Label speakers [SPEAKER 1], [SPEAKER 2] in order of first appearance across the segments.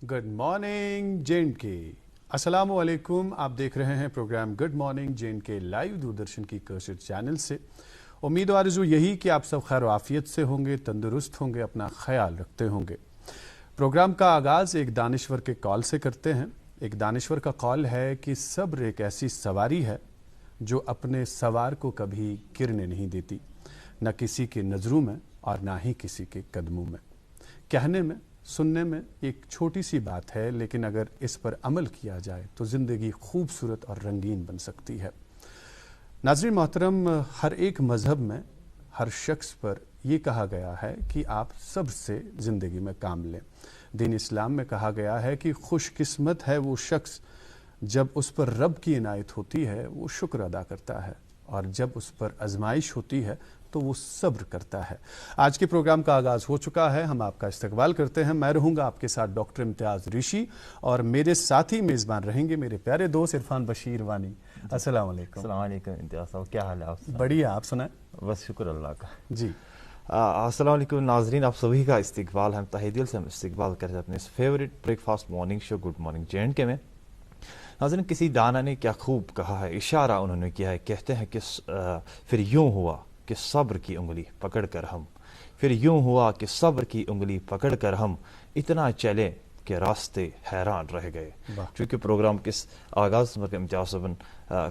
[SPEAKER 1] Good morning JNK। अस्सलामु अलैकुम। आप देख रहे हैं programme good morning JNK live Doordarshan की कशिश चैनल से। उम्मीद और आरज़ू यही कि आप सब खैर आफियत से होंगे, तंदुरुस्त होंगे, अपना ख्याल रखते होंगे। प्रोग्राम का आगाज़ एक दानिश्वर के कॉल से करते हैं। एक दानिश्वर का कॉल है कि सब्र एक ऐसी सवारी है जो अपने सवार को कभी गिरने नहीं देती, न किसी की नज़रों में और ना ही किसी के कदमों में। कहने में सुनने में एक छोटी सी बात है, लेकिन अगर इस पर अमल किया जाए तो ज़िंदगी खूबसूरत और रंगीन बन सकती है। नाज़रीन मोहतरम, हर एक मज़हब में हर शख्स पर यह कहा गया है कि आप सब्र से ज़िंदगी में काम लें। दीन इस्लाम में कहा गया है कि खुशकिस्मत है वो शख्स जब उस पर रब की इनायत होती है वो शुक्र अदा करता है, और जब उस पर आजमाइश होती है तो वो सब्र करता है। आज के प्रोग्राम का आगाज़ हो चुका है, हम आपका इस्तकबाल करते हैं। मैं रहूँगा आपके साथ डॉक्टर इम्तियाज़ ऋषि, और मेरे साथी मेज़बान रहेंगे मेरे प्यारे दोस्त इरफान बशीर वानी। अस्सलाम वालेकुम।
[SPEAKER 2] अस्सलाम वालेकुम इम्तियाज़ साहब, क्या हाल है आप?
[SPEAKER 1] बढ़िया, आप सुनाएं।
[SPEAKER 2] बस शुक्र अल्लाह का
[SPEAKER 1] जी।
[SPEAKER 2] अस्सलाम वालेकुम नाज़रीन, आप सभी का इस्तकबाल, हम तहे दिल से हम इस्तकबाल करते हैं अपने इस favourite breakfast morning show good morning JNK में। नाज़रीन, किसी दाना ने क्या खूब कहा है, इशारा उन्होंने किया है। कहते हैं कि फिर यूं हुआ कि सब्र की उंगली पकड़ कर हम, फिर यूं हुआ कि सब्र की उंगली पकड़ कर हम इतना चले कि रास्ते हैरान रह गए। चूँकि प्रोग्राम किस आगाज़ में इम्तियाज़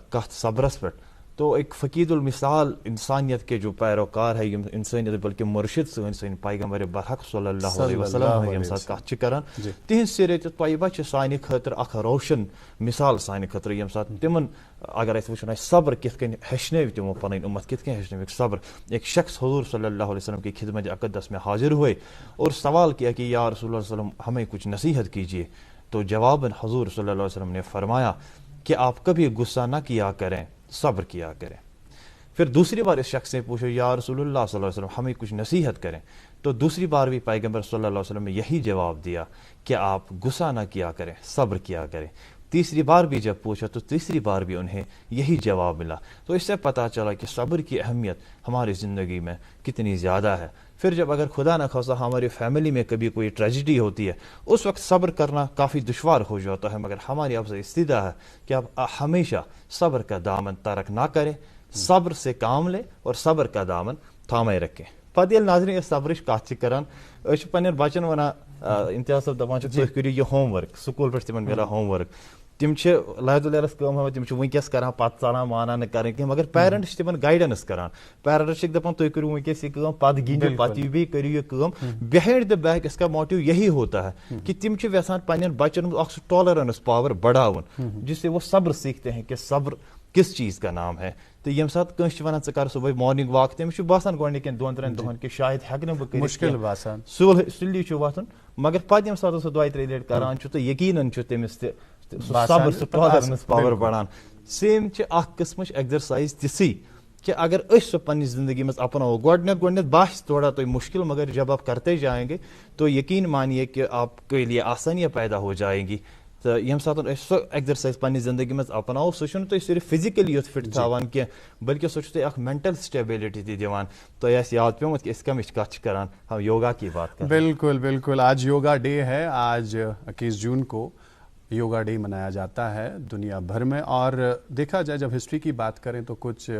[SPEAKER 2] कथ सब्रस पर, तो एक फ़कीदुल मिसाल इंसानियत के जो पैरोकार है इंसानियत बल्कि मुर्शिद सन पैगम्बर बरहक सल्लल्लाहु अलैहि वसल्लम यम साथ कथ छ करन तिहंद सिरत तयबा छ सानि खतर अख रोशन मिसाल सानि खतर यम साथ तिमन अगर अस वुचन सब्र कित कन हेचनव तिमो पन उम्मत कित कन हेचनव सब्र। एक शख्स हुजूर सल्लल्लाहु अलैहि वसल्लम की खिदमत अक़दस में हाजिर हुए और सवाल किया कि या रसूलुल्लाह सल्लल्लाहु अलैहि वसल्लम हमें कुछ नसीहत कीजिए। तो जवाबन हुजूर सल्लल्लाहु अलैहि वसल्लम ने फरमाया कि आप कभी गुस्सा न किया करें, सब्र किया करें। फिर दूसरी बार इस शख्स ने पूछा या रसूलुल्लाह सल्लल्लाहु अलैहि वसल्लम हमें कुछ नसीहत करें। तो दूसरी बार भी पैगंबर सल्लल्लाहु अलैहि वसल्लम ने यही जवाब दिया कि आप गुस्सा ना किया करें, सब्र किया करें। तीसरी बार भी जब पूछा तो तीसरी बार भी उन्हें यही जवाब मिला। तो इससे पता चला कि सब्र की अहमियत हमारी ज़िंदगी में कितनी ज़्यादा है। फिर जब अगर खुदा न खासा हमारी फैमिली में कभी कोई ट्रेजिडी होती है, उस वक्त सब्र करना काफ़ी दुश्वार हो जाता है, मगर हमारी आपसे इस्तिदा है कि आप हमेशा सब्र का दामन तरक ना करें, सब्र से काम लें और सब्र का दामन थामे रखें। पदिल नाज़रीन सब्र कत करान पन्न बचन वन इम्तियाज़ साहब दपान तुम करो यह होमवर्क स्कूल पे तिमन मिला होमवर्क, तिम लहदुलस कम तिम वनकस करान पत चलान माना न करें कह, मगर पेरेंट्स तिमन गाइडेंस करान। पेरेंट्स दपान तुम करो वनकस यह पत गिंदो पत बे करो यह बिहाइंड द बैक। इसका मोटिव यही होता है कि तिम यसान पन्न बच्चन में टॉलरेंस पावर बढ़ावन, जिससे वो सब्र सीखते हैं कि सब्र किस चीज़ का नाम है। तो यम साथ कंस वन कर सुबह मॉर्निंग वॉक तमिस बासान गोडनिक 2-3 दोहन कि शायद हेक न बह
[SPEAKER 1] मुश्किल बासान
[SPEAKER 2] सुली वथन, मगर पत यम साथ 2-3 लट करान तो यकीनन तमिस सब्र टॉलरेंस पावर बढ़ान। सेम किस्म एक्सरसाइज तिसी कि अगर सो पन्नी जिंदगी में अपनाओ गोडनेथ बास थोड़ा तो मुश्किल, मगर जब आप करते जाएंगे तो यकीन मानिए कि आपके लिए आसानियाँ पैदा हो जाएंगी। तो यम साथ एक्सरसाइज पन्नी जिंदगी में अपनाओ सह तुम सिर्फ फिजिकली योत फिट थावान कह, बल्कि सह मेंटल स्टेबिलिटी दिवान। तो याद पे कि इसका कत करान हम योगा की बात करें।
[SPEAKER 1] बिल्कुल बिल्कुल, आज योगा डे है। आज 21 जून को योगा डे मनाया जाता है दुनिया भर में। और देखा जाए जब हिस्ट्री की बात करें तो कुछ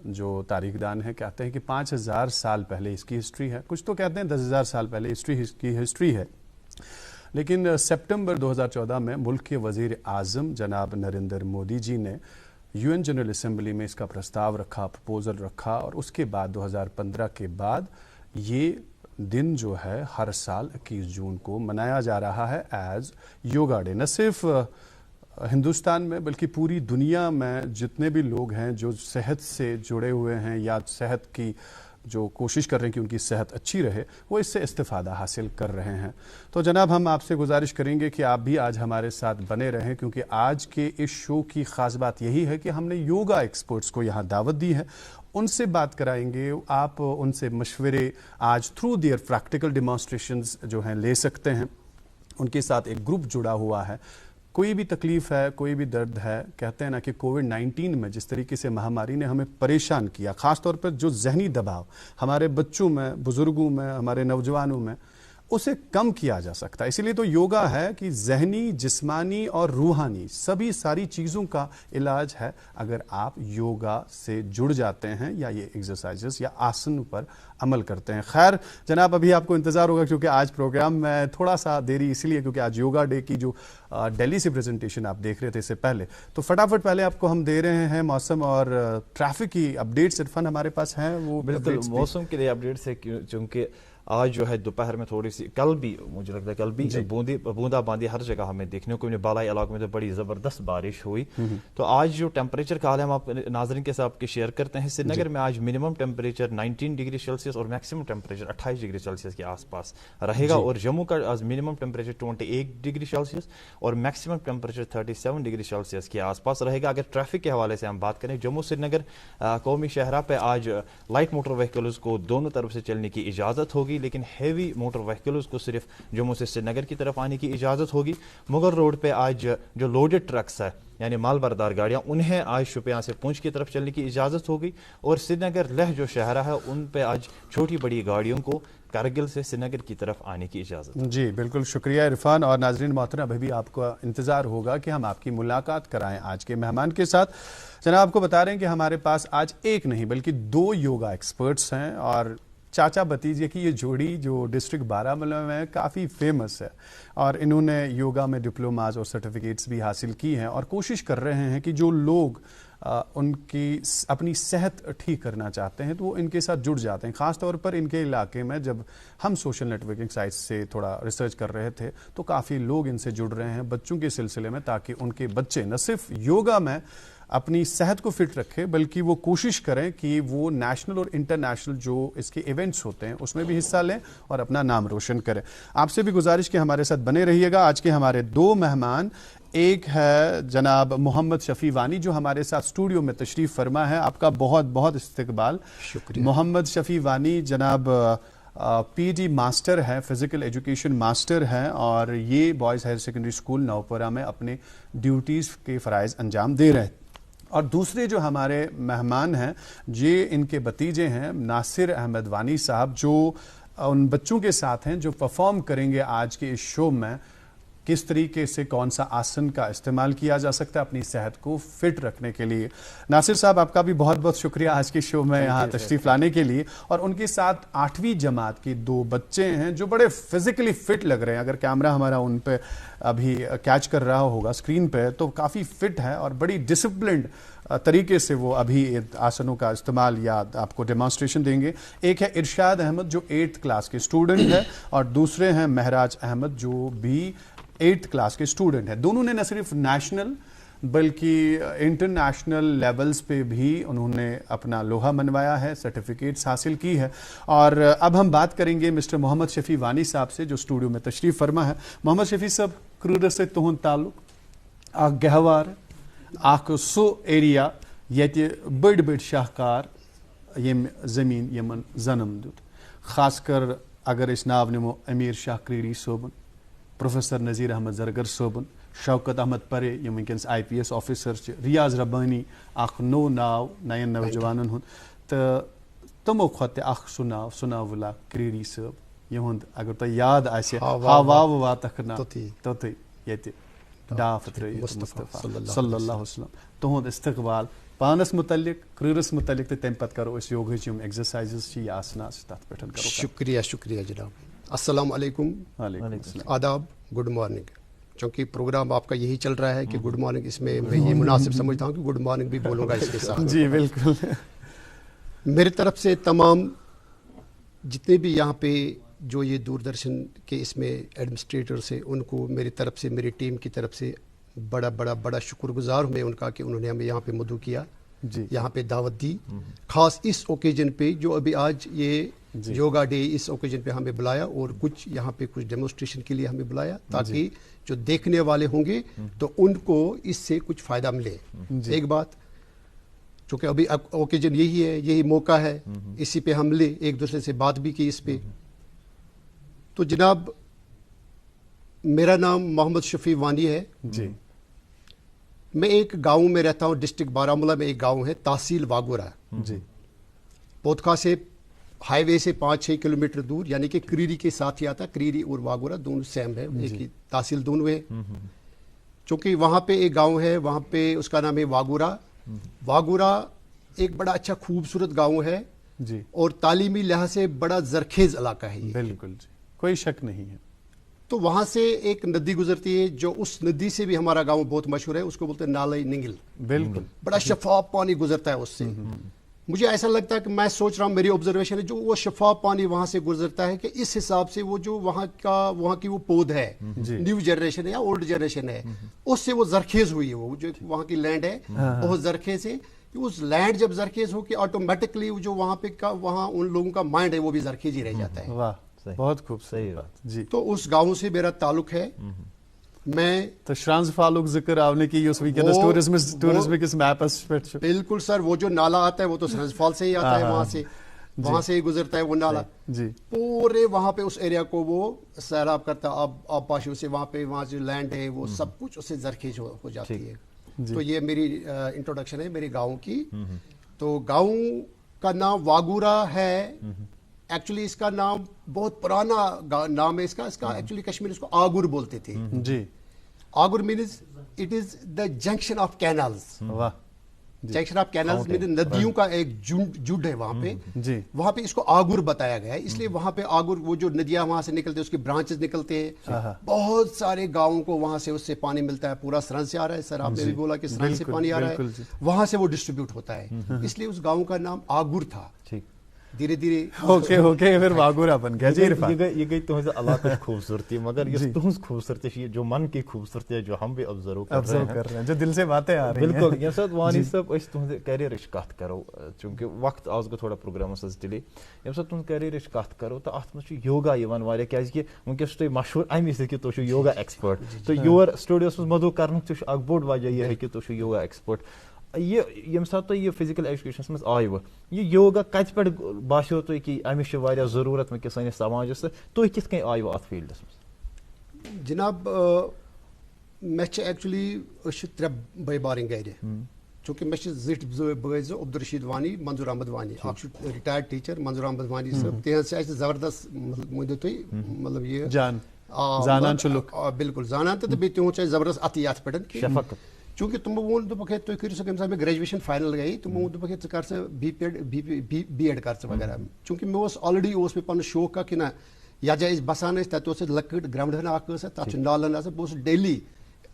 [SPEAKER 1] जो तारीखदान है कहते हैं कि 5000 साल पहले इसकी हिस्ट्री है, कुछ तो कहते हैं 10,000 साल पहले इसकी हिस्ट्री है। लेकिन सितंबर 2014 में मुल्क के वज़ीर आज़म जनाब नरेंद्र मोदी जी ने UN जनरल असेंबली में इसका प्रस्ताव रखा, प्रपोजल रखा, और उसके बाद 2015 के बाद ये दिन जो है हर साल 21 जून को मनाया जा रहा है एज योगा डे। न सिर्फ हिंदुस्तान में बल्कि पूरी दुनिया में जितने भी लोग हैं जो सेहत से जुड़े हुए हैं या सेहत की जो कोशिश कर रहे हैं कि उनकी सेहत अच्छी रहे, वो इससे इस्तिफ़ादा हासिल कर रहे हैं। तो जनाब हम आपसे गुजारिश करेंगे कि आप भी आज हमारे साथ बने रहें, क्योंकि आज के इस शो की ख़ास बात यही है कि हमने योगा एक्सपर्ट्स को यहाँ दावत दी है, उनसे बात कराएंगे। आप उनसे मशवरे आज थ्रू देयर प्रैक्टिकल डेमोन्स्ट्रेशंस जो हैं ले सकते हैं। उनके साथ एक ग्रुप जुड़ा हुआ है। कोई भी तकलीफ़ है, कोई भी दर्द है, कहते हैं ना कि कोविड-19 में जिस तरीके से महामारी ने हमें परेशान किया, ख़ास तौर पर जो जहनी दबाव हमारे बच्चों में, बुज़ुर्गों में, हमारे नौजवानों में, اسے کم کیا جا سکتا ہے. اسی لیے تو یوگا ہے کہ ذہنی، جسمانی اور روحانی سبھی ساری چیزوں کا علاج ہے اگر آپ یوگا سے جڑ جاتے ہیں یا یہ ایکسرسائزز یا آسن پر عمل کرتے ہیں. خیر جناب، ابھی آپ کو انتظار ہوگا کیونکہ آج پروگرام میں تھوڑا سا دیری اسی لیے کیونکہ آج یوگا ڈے کی جو دہلی سے پریزنٹیشن آپ دیکھ رہے تھے اس سے پہلے، تو فٹافٹ پہلے آپ کو ہم دے رہے ہیں موسم اور ٹریفک کی اپڈیٹس. عرفان ہمارے پاس ہیں وہ
[SPEAKER 2] بالکل موسم کے لیے اپڈیٹس ہے، چونکہ آج جو ہے دوپہر میں تھوڑی سی، کل بھی مجھے لگتا ہے کل بھی بوندا باندی ہر جگہ ہمیں دیکھنے کو ملی، بالائی علاقوں میں تو بڑی زبردست بارش ہوئی. تو آج جو ٹیمپریچر کا حال ہے ہم آپ ناظرین کے ساتھ شیئر کرتے ہیں. سری نگر میں آج منیمم ٹیمپریچر 19 ڈگری سیلسیس اور میکسیمم ٹیمپریچر 28 ڈگری سیلسیس کے آس پاس رہے گا. اور جموں کا آج منیمم ٹیمپریچر 28 ڈگری سیلسیس اور میکسیمم ٹیمپریچر 37 ڈگری سیلسیس کے آس پاس رہے گا. اگر ٹریفک کے حوالے سے ہم بات کریں، جموں سری نگر قومی شاہراہ پہ آج لائٹ موٹر وہیکلز کو دونوں طرف سے چلنے کی اجازت ہوگی، لیکن ہیوی موٹر وہیکلز کو صرف جموں سے سری نگر کی طرف آنے کی اجازت ہوگی. مغل روڈ پہ آج جو لوڈڈ ٹرکس ہے یعنی مال بردار گاڑیاں، انہیں آج شوپیاں سے پونچھ کی طرف چلنے کی اجازت ہوگی. اور سری نگر لہ جو شہرہ ہے ان پہ آج چھوٹی بڑی گاڑیوں کو کارگل سے سری نگر کی طرف آنے کی اجازت.
[SPEAKER 1] جی بالکل شکریہ عرفان. اور ناظرین محترم، ابھی بھی آپ کو انتظار ہوگا کہ ہم آپ کی ملاقات کرائیں آج کے مہمان کے ساتھ. جناب آپ کو بتا رہے ہیں کہ ہمارے پاس آج ایک نہیں بلکہ 2 یوگا ایکسپرٹس ہیں، اور چاچا بھتیجے کی یہ جوڑی جو ڈسٹرکٹ بارہمولہ میں کافی فیمس ہے، اور انہوں نے یوگا میں ڈپلوماز اور سرٹیفکیٹس بھی حاصل کی ہیں، اور کوشش کر رہے ہیں کہ جو لوگ ان کی اپنی صحت ٹھیک کرنا چاہتے ہیں تو وہ ان کے ساتھ جڑ جاتے ہیں. خاص طور پر ان کے علاقے میں جب ہم سوشل نیٹ ورکنگ سائٹس سے تھوڑا ریسرچ کر رہے تھے تو کافی لوگ ان سے جڑ رہے ہیں بچوں کے سلسلے میں، تاکہ ان کے بچے نہ صرف یوگا میں اپنی صحت کو فٹ رکھے بلکہ وہ کوشش کریں کہ وہ نیشنل اور انٹرنیشنل جو اس کے ایونٹس ہوتے ہیں اس میں بھی حصہ لیں اور اپنا نام روشن کریں. آپ سے بھی گزارش کہ ہمارے ساتھ بنے رہیے گا. آج کے ہمارے 2 مہمان، ایک ہے جناب محمد شفیع وانی جو ہمارے ساتھ اسٹوڈیو میں تشریف فرما ہے. آپ کا بہت بہت استقبال.
[SPEAKER 3] شکریہ.
[SPEAKER 1] محمد شفیع وانی جناب پی ڈی ماسٹر ہے، فزیکل ایجوکیشن ماسٹر ہیں، اور یہ boys higher secondary school Nowpora میں اپنے ڈیوٹیز کے فرائض انجام دے رہے ہیں. اور دوسرے جو ہمارے مہمان ہیں یہ ان کے بھتیجے ہیں ناصر احمد وانی صاحب، جو ان بچوں کے ساتھ ہیں جو پرفارم کریں گے آج کے اس شو میں کس طریقے سے کون سا آسن کا استعمال کیا جا سکتا ہے اپنی صحت کو فٹ رکھنے کے لیے. ناصر صاحب آپ کا بھی بہت بہت شکریہ آج کے شو میں یہاں تشریف لانے کے لیے. اور ان کے ساتھ 8ویں جماعت کے 2 بچے ہیں جو بڑے فزیکلی فٹ لگ رہے ہیں. اگر کیمرہ ہمارا ان پہ ابھی کیچ کر رہا ہوگا اسکرین پہ تو کافی فٹ ہے اور بڑی ڈسپلنڈ طریقے سے وہ ابھی آسنوں کا استعمال یا آپ کو ڈیمانسٹریشن دیں گے. ایک ہے ارشاد احمد جو 8th کلاس کے اسٹوڈنٹ ہے، اور دوسرے ہیں مہراج احمد جو بھی 8th کلاس کے اسٹوڈنٹ ہیں. دونوں نے نہ صرف نیشنل بلکہ انٹرنیشنل لیولز پہ بھی انہوں نے اپنا لوہا منوایا ہے، سرٹیفکیٹس حاصل کی ہے. اور اب ہم بات کریں گے مسٹر محمد شفیع وانی صاحب سے جو اسٹوڈیو میں تشریف فرما ہے. محمد شفیع صاحب، کرور سے تہند تعلق اخ گہوار اخ سو ایریا ییتہِ بڑ بڑ شاہکار یم زمین یمن زنم دیت. خاص کر اگر اس ناو نمو امیر شاہ کریری صوبن، پروفیسر نذیر احمد زرگر صوبن، شوکت احمد پرے یم ونکس IPS آفیسر، ریاض ربانی اخ نو ناو نین نوجوانن ہند، تو تمو کھت اخ سہ ناو اللہ کریری صٲب یہند اگر تہ یاد آسہ ہاوا واتخ نا توتھے ییتہِ ڈاف ترٲیِتھ مصطفیٰ صلی اللہ علیہ وسلم. تہند استقبال پانس متعلق، کرورس متعلق، تو تمہ پتہ کرو اس یوگہچ یم ایکسرسائزز چھ یا آسناس تتھ پٮ۪ٹھ کرو.
[SPEAKER 3] شکریہ جناب. السلام علیکم. آداب. Good morning. چونکہ پروگرام آپ کا یہی چل رہا ہے کہ گڈ مارننگ، اس میں میں یہ مناسب سمجھتا ہوں کہ گڈ مارننگ بھی بولوں گا اس کے ساتھ.
[SPEAKER 1] جی بالکل.
[SPEAKER 3] میری طرف سے تمام جتنے بھی یہاں پہ جو یہ دوردرشن کے اس میں ایڈمنسٹریٹرس ہیں ان کو میری طرف سے، میری ٹیم کی طرف سے بڑا شکر گزار ہوں میں ان کا کہ انہوں نے ہمیں یہاں پہ مدعو کیا، یہاں پہ دعوت دی، خاص اس اوکیجن پہ جو ابھی آج یہ یوگا ڈے، اس اوکیجن پہ ہمیں بلایا اور کچھ یہاں پہ کچھ ڈیمونسٹریشن کے لیے ہمیں بلایا تاکہ جو دیکھنے والے ہوں گے تو ان کو اس سے کچھ فائدہ ملے. ایک بات، چونکہ ابھی اوکیجن یہی ہے، یہی موقع ہے، اسی پہ ہم لے ایک دوسرے سے بات بھی کی اس پہ. تو جناب میرا نام محمد شفیع وانی ہے.
[SPEAKER 1] جی.
[SPEAKER 3] میں ایک گاؤں میں رہتا ہوں، ڈسٹرکٹ بارہمولہ میں ایک گاؤں ہے تحصیل واگورہ.
[SPEAKER 1] جی.
[SPEAKER 3] پوتکھا سے हाईवे से 5-6 किलोमीटर दूर, यानी कि क्रीरी के साथ ही आता, क्रीरी और वागोरा दोनों सेम है, एक ही तहसील दोनों है। चूंकि वहाँ पे एक गांव है, वहाँ पे उसका नाम है वागोरा। वागोरा एक बड़ा अच्छा खूबसूरत गांव है
[SPEAKER 1] जी,
[SPEAKER 3] और तालीमी लिहाज से बड़ा जरखेज इलाका है ये।
[SPEAKER 1] बिल्कुल जी, कोई शक नहीं है।
[SPEAKER 3] तो वहाँ से एक नदी गुजरती है, जो उस नदी से भी हमारा गांव बहुत मशहूर है, उसको बोलते हैं नाले निंगिल।
[SPEAKER 1] बिल्कुल
[SPEAKER 3] बड़ा शफाफ पानी गुजरता है उससे। मुझे ऐसा लगता है कि मैं सोच रहा हूँ, मेरी ऑब्जर्वेशन है, जो वो शफाफ पानी वहां से गुजरता है कि इस हिसाब से वो जो वहाँ की वो पौध है, न्यू जनरेशन है या ओल्ड जनरेशन है, उससे वो जरखेज हुई है। वो जो वहाँ की लैंड है बहुत जरखेज है। उस लैंड जब जरखेज हो के ऑटोमेटिकली जो वहाँ उन लोगों का माइंड है वो भी जरखेज ही रह जाता है।
[SPEAKER 1] वाह, बहुत खूबसूरत बात जी।
[SPEAKER 3] तो उस गाँव से मेरा ताल्लुक है। मैं
[SPEAKER 1] तो Schranz Faluk जिक्र आपने की उस वीकेंड टूरिज्म किस मैप पे
[SPEAKER 3] बिल्कुल सर, वो जो नाला आता है वो तो श्रांजफाल से ही आता है, वहां से ही गुजरता है वो नाला
[SPEAKER 1] जी।
[SPEAKER 3] पूरे वहां पे उस एरिया को वो सैराब करता है, अब पाशु से वहाँ जो लैंड है वो सब कुछ उससे जरखेज हो जाती है। तो ये मेरी इंट्रोडक्शन है मेरे गाँव की। तो गाँव का नाम वागूरा है। एक्चुअली इसका नाम बहुत पुराना नाम है इसका एक्चुअली कश्मीर इसको आगुर बोलते थे
[SPEAKER 1] जी।
[SPEAKER 3] आगुर means it is the junction of canals.
[SPEAKER 1] वाह,
[SPEAKER 3] जंक्शन ऑफ कैनाल्स मीन नदियों का एक झुंड है वहां पे
[SPEAKER 1] जी।
[SPEAKER 3] वहां पे इसको आगुर बताया गया है, इसलिए वहां पे आगुर वो जो नदियां वहां से निकलते हैं उसके ब्रांचेस निकलते हैं, बहुत सारे गांवों को वहां से उससे पानी मिलता है। पूरा सरहद से आ रहा है सर, आपने भी बोला कि सरहद से पानी आ रहा है, वहां से वो डिस्ट्रीब्यूट होता है, इसलिए उस गाँव का नाम आगुर था। धीरे धीरे
[SPEAKER 1] ओके फिर वागुरा बन गया जी।
[SPEAKER 2] ये गई तुहंज इलाका खूबसूरती, मगर ये तुहंज खूबसूरती जो मन की खूबसूरती है, जो हम भी ऑब्जर्व कर रहे हैं,
[SPEAKER 1] जो दिल से बातें आ रही हैं।
[SPEAKER 2] बिल्कुल ये सब वानी सब अस तुहंज कैरियरच कत करो, चूंकि वक्त आज गो थोड़ा प्रोग्रामस डिले, यम सब तुहंज कैरियरच कत करो तो अत मज योगा यवान वारिया, क्याजि वंकस तुम मशहूर अमी से कि तुम योगा एक्सपर्ट। तो योर स्टूडियोस मज मदु करनुक अख बोड़ वजह यह है कि तुम योगा एक्सपर्ट। ये यम साथ तो ये फिजिकल एजुकेशन मज आयु ये योगा कत पे बासो तुम कि अमिश जरूरत वंकस सैनिस समाजस, तुम कित कन आयु अत फील्डस मज?
[SPEAKER 3] जनाब मे एक्चुअली त्रे बे बारिंग गर, चूंकि मे जिट बज अब्दुल रशीद वानी, मंजूर अहमद वानी, रिटायर्ड टीचर मंजूर अहमद वानी साहब तेज जबरदस्त मुझे तुम मतलब ये बिल्कुल जाना तो तुम जबरदस्त अत ये पे चूंकि तुम वोन दुपक तुम करो सो मे ग्रेजुएशन फाइनल गई तो वो दुपक च कर बी एड कर वगैरह, चूंकि मे ऑलरेडी मे पन शौक कि ना या जाए बसान तत लकट ग्राउंड तथ नालन बह daily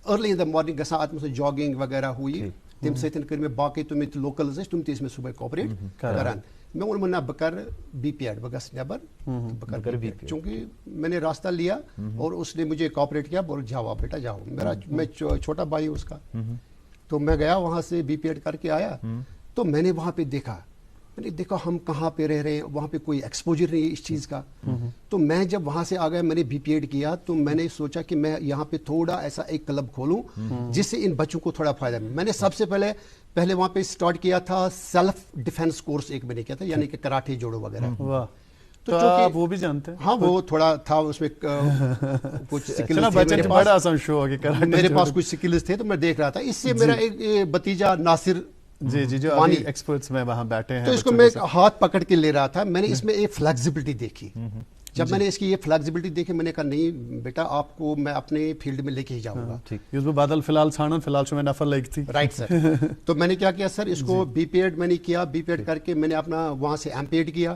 [SPEAKER 3] early in the morning ग अत जॉगिंग वगैरह हुई, तम सर बाकी तुम लोकल्स तुम मे सुबह कॉपरेट करान। मैं वोन ना बह बी पी एड बह नबर बह कर, चूंकि मैंने रास्ता लिया और उसने मुझे कॉपरेट किया, बोल जाओ आप बेटा जाओ, मैं छोटा भाई उसका। तो मैं गया वहां से बी पी एड करके आया, तो मैंने वहां पे देखा हम कहाँ पे रह रहे हैं, वहां पे कोई एक्सपोजर नहीं है इस चीज का। तो मैं जब वहां से आ गया, मैंने बी पी एड किया, तो मैंने सोचा कि मैं यहाँ पे थोड़ा ऐसा एक क्लब खोलूं जिससे इन बच्चों को थोड़ा फायदा मिले। मैंने सबसे पहले वहां पे स्टार्ट किया था सेल्फ डिफेंस कोर्स एक मैंने किया था, यानी कि कराटे जोड़ो वगैरह।
[SPEAKER 1] तो आप वो भी जानते हैं?
[SPEAKER 3] हाँ वो थोड़ा था उसमें कुछ स्किल्स
[SPEAKER 1] थे
[SPEAKER 3] मेरे पास कुछ स्किल्स थे, तो मैं देख रहा था। इससे मेरा एक भतीजा नासिर
[SPEAKER 1] जी जो अभी एक्सपर्ट्स में वहां बैठे हैं,
[SPEAKER 3] तो इसको मैं हाथ पकड़ के ले रहा था। मैंने इसमें एक फ्लेक्सिबिलिटी देखी, जब मैंने इसकी ये फ्लेक्सिबिलिटी देखी मैंने कहा नहीं बेटा आपको मैं अपने फील्ड में लेके ही जाऊंगा।
[SPEAKER 1] ठीक बादल फिलहाल में नफर लगी थी,
[SPEAKER 3] राइट सर। तो मैंने क्या किया सर, इसको बी पी एड मैंने किया, बी पी एड करके मैंने अपना वहां से एम पी एड किया,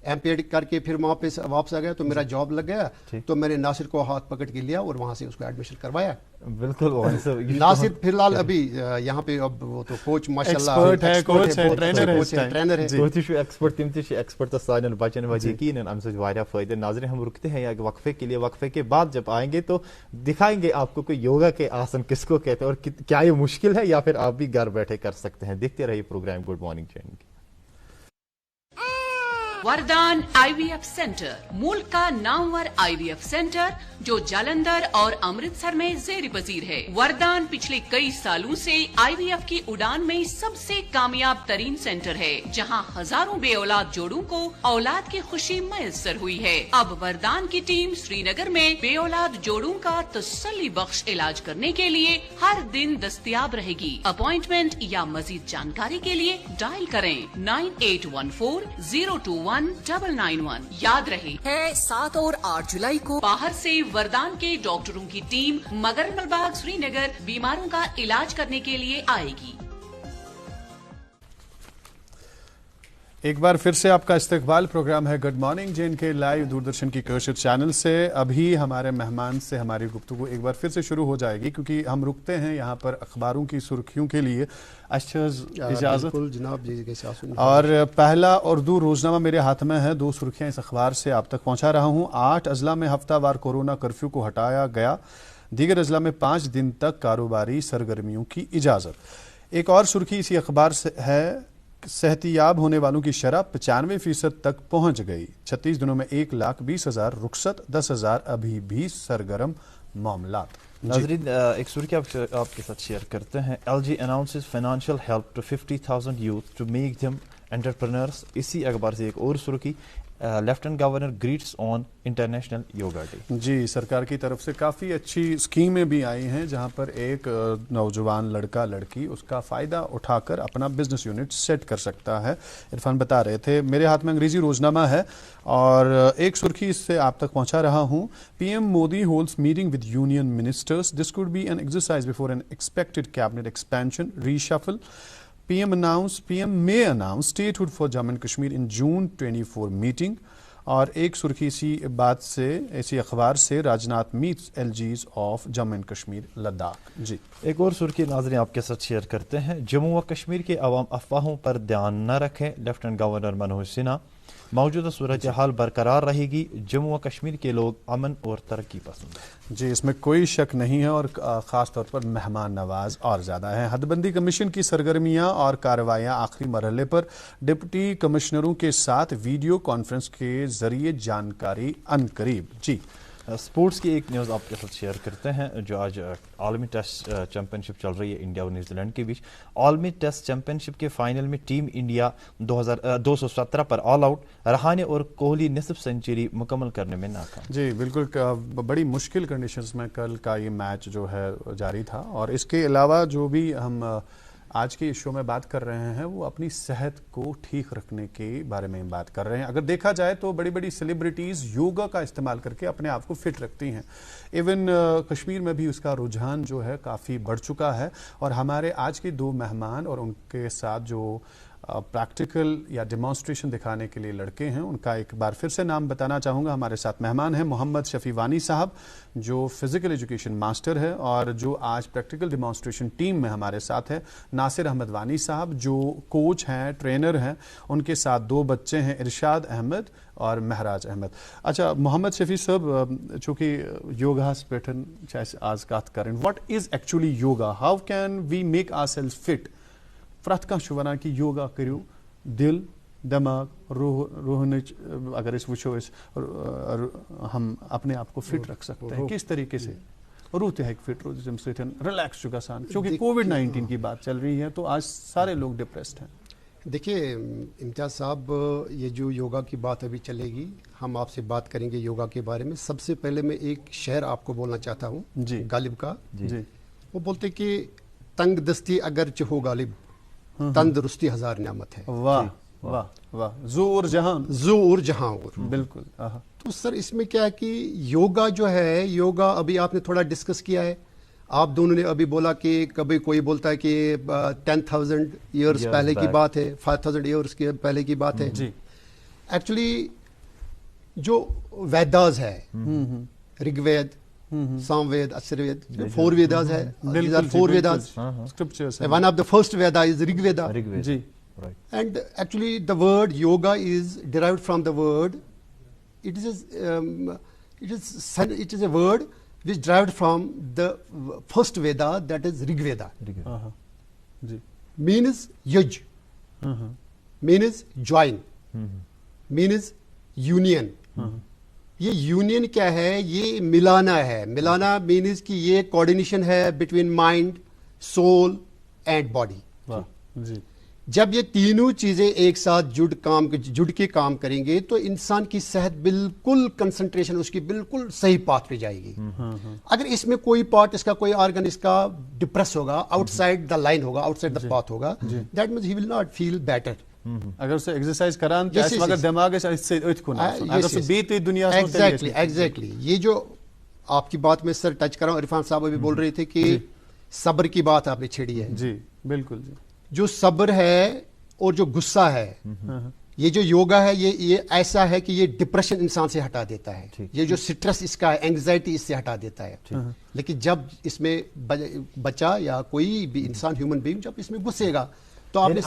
[SPEAKER 3] एम पी एड करके फिर वहां पे वापस आ गया, तो मेरा जॉब लग गया। तो मैंने नासिर को हाथ पकड़ के लिया और वहां से उसको एडमिशन करवाया।
[SPEAKER 2] बिल्कुल
[SPEAKER 3] नासिर फिलहाल अभी यहाँ पे अब वो तो कोच माशाल्लाह ट्रेनर है।
[SPEAKER 2] एक्सपर्ट सानन बचन वजह यकीनन अम से वारिया फायदे। नाज़रीन हम रुकते हैं या वक्फे के लिए, वक्फे के बाद जब आएंगे तो दिखाएंगे आपको कि योगा के आसन किसको कहते हैं और क्या ये मुश्किल है या फिर आप भी घर बैठे कर सकते हैं। देखते रहिए प्रोग्राम गुड मॉर्निंग चैनल की।
[SPEAKER 4] वरदान आईवीएफ सेंटर, मुल्क का नामवर आईवीएफ सेंटर जो जालंधर और अमृतसर में जेर पजीर है। वरदान पिछले कई सालों से आईवीएफ की उड़ान में सबसे कामयाब तरीन सेंटर है, जहां हजारों बे औलाद जोड़ों को औलाद की खुशी मैसर हुई है। अब वरदान की टीम श्रीनगर में बे औलाद जोड़ों का तसल्ली बख्श इलाज करने के लिए हर दिन दस्तयाब रहेगी। अपॉइंटमेंट या मजीद जानकारी के लिए डायल करें 9814 021 01991 याद रहे है 7 और 8 जुलाई को बाहर से वरदान के डॉक्टरों की टीम मगर मलबाग श्रीनगर बीमारों का इलाज करने के लिए आएगी।
[SPEAKER 1] एक बार फिर से आपका इस्तकबाल। प्रोग्राम है good morning JNK live Doordarshan की कशिश चैनल से। अभी हमारे मेहमान से हमारी गुफ्तगू एक बार फिर से शुरू हो जाएगी, क्योंकि हम रुकते हैं यहाँ पर अखबारों की सुर्खियों के लिए। इजाज़त
[SPEAKER 3] जनाब जी।
[SPEAKER 1] और पहला उर्दू रोजनामा मेरे हाथ में है। 2 सुर्खियाँ इस अखबार से आप तक पहुँचा रहा हूँ। 8 अजला में हफ्तावार कोरोना कर्फ्यू को हटाया गया, दीगर अजला में 5 दिन तक कारोबारी सरगर्मियों की इजाज़त। एक और सुर्खी इसी अखबार से है, सेहतियाब होने वालों की शरह 95% तक पहुंच गई। 36 दिनों में 1,20,000 रुखसत, 10,000 अभी भी सरगर्म मामलात।
[SPEAKER 2] नाज़रीन, एक सुर्खी आपके साथ शेयर करते हैं। LG announces financial help to 50,000 youth to make them entrepreneurs. इसी अखबार से एक और सुर्खी, lieutenant governor greets on international yoga day.
[SPEAKER 1] जी, सरकार की तरफ से काफ़ी अच्छी स्कीमें भी आई हैं, जहां पर एक नौजवान लड़का लड़की उसका फ़ायदा उठाकर अपना बिजनेस यूनिट सेट कर सकता है। इरफान बता रहे थे। मेरे हाथ में अंग्रेजी रोजनामा है और एक सुर्खी इससे आप तक पहुंचा रहा हूं। PM Modi holds meeting with union ministers, this could be an exercise before N expected cabinet expansion reshuffle. PM may announce statehood for Jammu and Kashmir in June 24 meeting। और एक सुर्खी इसी बात से, इसी अखबार से, Rajnath meets LGs of Jammu and Kashmir Ladakh. जी,
[SPEAKER 2] एक और सुर्खी नाज़रीन आपके साथ शेयर करते हैं। जम्मू व कश्मीर के अवाम अफवाहों पर ध्यान न रखें, लेफ्टिनेंट गवर्नर मनोज सिन्हा। मौजूदा सूरत हाल बरकरार रहेगी, जम्मू व कश्मीर के लोग अमन और तरक्की पसंद।
[SPEAKER 1] जी, इसमें कोई शक नहीं है और ख़ास तौर पर मेहमान नवाज और ज़्यादा है। हदबंदी कमीशन की सरगर्मियां और कार्रवाइयां आखिरी मरहले पर, डिप्टी कमिश्नरों के साथ वीडियो कॉन्फ्रेंस के जरिए जानकारी अनकरीब। जी,
[SPEAKER 2] स्पोर्ट्स की एक न्यूज़ आपके साथ शेयर करते हैं, जो आज आलमी टेस्ट चैंपियनशिप चल रही है इंडिया और न्यूजीलैंड के बीच। आलमी टेस्ट चैंपियनशिप के फाइनल में टीम इंडिया 217 पर ऑल आउट, रहाणे और कोहली निसफ सेंचुरी मुकम्मल करने में नाकाम।
[SPEAKER 1] जी बिल्कुल, बड़ी मुश्किल कंडीशंस में कल का ये मैच जो है जारी था। और इसके अलावा जो भी हम आज के इस शो में बात कर रहे हैं, वो अपनी सेहत को ठीक रखने के बारे में बात कर रहे हैं। अगर देखा जाए तो बड़ी बड़ी सेलिब्रिटीज़ योगा का इस्तेमाल करके अपने आप को फिट रखती हैं। इवन कश्मीर में भी उसका रुझान जो है काफ़ी बढ़ चुका है। और हमारे आज के 2 मेहमान और उनके साथ जो प्रैक्टिकल या डेमोन्स्ट्रेशन दिखाने के लिए लड़के हैं, उनका एक बार फिर से नाम बताना चाहूँगा। हमारे साथ मेहमान हैं मोहम्मद शफी वानी साहब, जो फिज़िकल एजुकेशन मास्टर है और जो आज प्रैक्टिकल डेमोन्स्ट्रेशन टीम में हमारे साथ है। नासिर अहमद वानी साहब, जो कोच हैं, ट्रेनर हैं। उनके साथ 2 बच्चे हैं, इरशाद अहमद और महराज अहमद। अच्छा मोहम्मद शफी साहब, चूँकि योगा पैटर्न आज बात करें, what is actually yoga, how can we make ourselves fit? प्रत कह वनान कि योगा करू दिल दिमाग रूह अगर इस वुचो हम अपने आप को फिट रख सकते हैं, किस तरीके से रूह तक फिट रोज तम सतन रिलैक्स गसान, क्योंकि कोविड-19 की बात चल रही है तो आज सारे लोग डिप्रेस्ड हैं।
[SPEAKER 3] देखिए इम्तियाज़ साहब, ये जो योगा की बात अभी चलेगी, हम आपसे बात करेंगे योगा के बारे में। सबसे पहले मैं एक शेर आपको बोलना चाहता हूँ जी, गालिब का। जी, वो बोलते कि तंग दस्ती अगरचे हो गालिब, तंदुरुस्ती 1000 नियामत है।
[SPEAKER 1] वाह वाह वाह, ज़ोर जहां और
[SPEAKER 3] बिल्कुल। तो सर इसमें क्या है कि योगा जो है, योगा अभी आपने थोड़ा डिस्कस किया है, आप दोनों ने अभी बोला कि कभी कोई बोलता है कि 10,000 ईयर्स पहले की बात है, 5,000 ईयर्स के पहले की बात है। जी, एक्चुअली जो वेदास है, ऋग्वेद, सामवेद, अथर्ववेद, 4 वेदास है। These are 4 Vedas.
[SPEAKER 1] Scriptures.
[SPEAKER 3] One of the first Veda is Rig Veda.
[SPEAKER 1] जी,
[SPEAKER 3] right. And actually the word yoga is derived from the word. It is a word which derived from the first Veda, that is Rig Veda.
[SPEAKER 1] जी,
[SPEAKER 3] means yuj, means join, means union. ये union क्या है? ये मिलाना है। मिलाना means कि ये कोऑर्डिनेशन है between mind, soul and body.
[SPEAKER 1] जी,
[SPEAKER 3] जब ये तीनों चीजें एक साथ जुड़ के काम करेंगे तो इंसान की सेहत बिल्कुल, कंसंट्रेशन उसकी बिल्कुल सही पाथ पे जाएगी। अगर इसमें कोई पार्ट, इसका कोई ऑर्गन इसका डिप्रेस होगा, आउटसाइड द लाइन होगा, आउटसाइड द पाथ होगा, that means he will not feel better.
[SPEAKER 1] اگر اسے ایکسرسائز کران اس وقت دماغ سے اتھ کو اگر سے بیت دنیا
[SPEAKER 3] ایگزیکٹلی یہ جو آپ کی بات میں سر ٹچ کر رہا ہوں، عرفان صاحب ابھی بول رہے تھے کہ صبر کی بات آپ نے چھیڑی ہے.
[SPEAKER 1] جی بالکل جی.
[SPEAKER 3] جو صبر ہے اور جو غصہ ہے، یہ جو یوگا ہے یہ ایسا ہے کہ یہ ڈپریشن انسان سے ہٹا دیتا ہے، یہ جو سٹریس اس کا ہے، اینگزائٹی اس سے ہٹا دیتا ہے. لیکن جب اس میں بچہ یا کوئی بھی انسان ہیومن بینگ جب اس میں گھسے گا تو آپ نے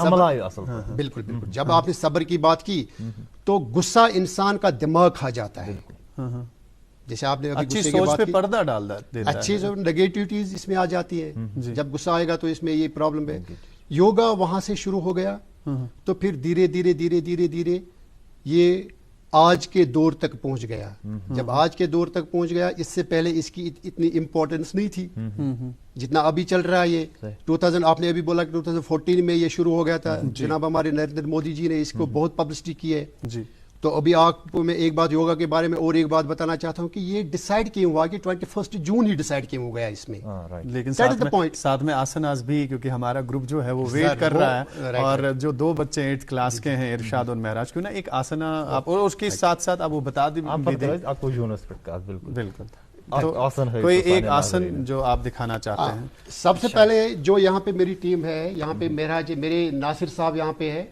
[SPEAKER 3] بالکل بالکل جب آپ نے صبر کی بات کی تو غصہ انسان کا دماغ کھا جاتا ہے. جیسے آپ نے
[SPEAKER 1] اچھی سوچ پہ پردہ ڈال دیتا ہے،
[SPEAKER 3] اچھی جو نیگیٹیوٹیز اس میں آ جاتی ہے. جب غصہ آئے گا تو اس میں یہ پرابلم ہے. یوگا وہاں سے شروع ہو گیا تو پھر دھیرے دھیرے دھیرے دھیرے دھیرے یہ آج کے دور تک پہنچ گیا. جب آج کے دور تک پہنچ گیا، اس سے پہلے اس کی اتنی امپورٹنس نہیں تھی جتنا ابھی چل رہا ہے. یہ 2000 آپ نے ابھی بولا کہ 2014 میں یہ شروع ہو گیا تھا. جناب ہمارے نریندر مودی جی نے اس کو بہت پبلسٹی کی ہے. تو ابھی آپ کو میں ایک بات یوگا کے بارے میں اور ایک بات بتانا چاہتا ہوں کہ یہ ڈیسائیڈ کیوں ہوا کہ 21 جون ہی ڈیسائیڈ کیوں ہو گیا اس میں.
[SPEAKER 1] لیکن ساتھ میں آسناس بھی، کیونکہ ہمارا گروپ جو ہے وہ ویٹ کر رہا ہے، اور جو 2 بچے 8 کلاس کے ہیں ارشاد اور معراج، کیوں نا ایک آسنا آپ اور اس کے ساتھ ساتھ آپ وہ بتا دیں بالکل کوئی ایک آسن جو آپ دکھانا چاہتے ہیں.
[SPEAKER 3] سب سے پہلے جو یہاں پہ میری ٹیم ہے، یہاں پہ میرے ناصر صاحب یہاں پہ ہے،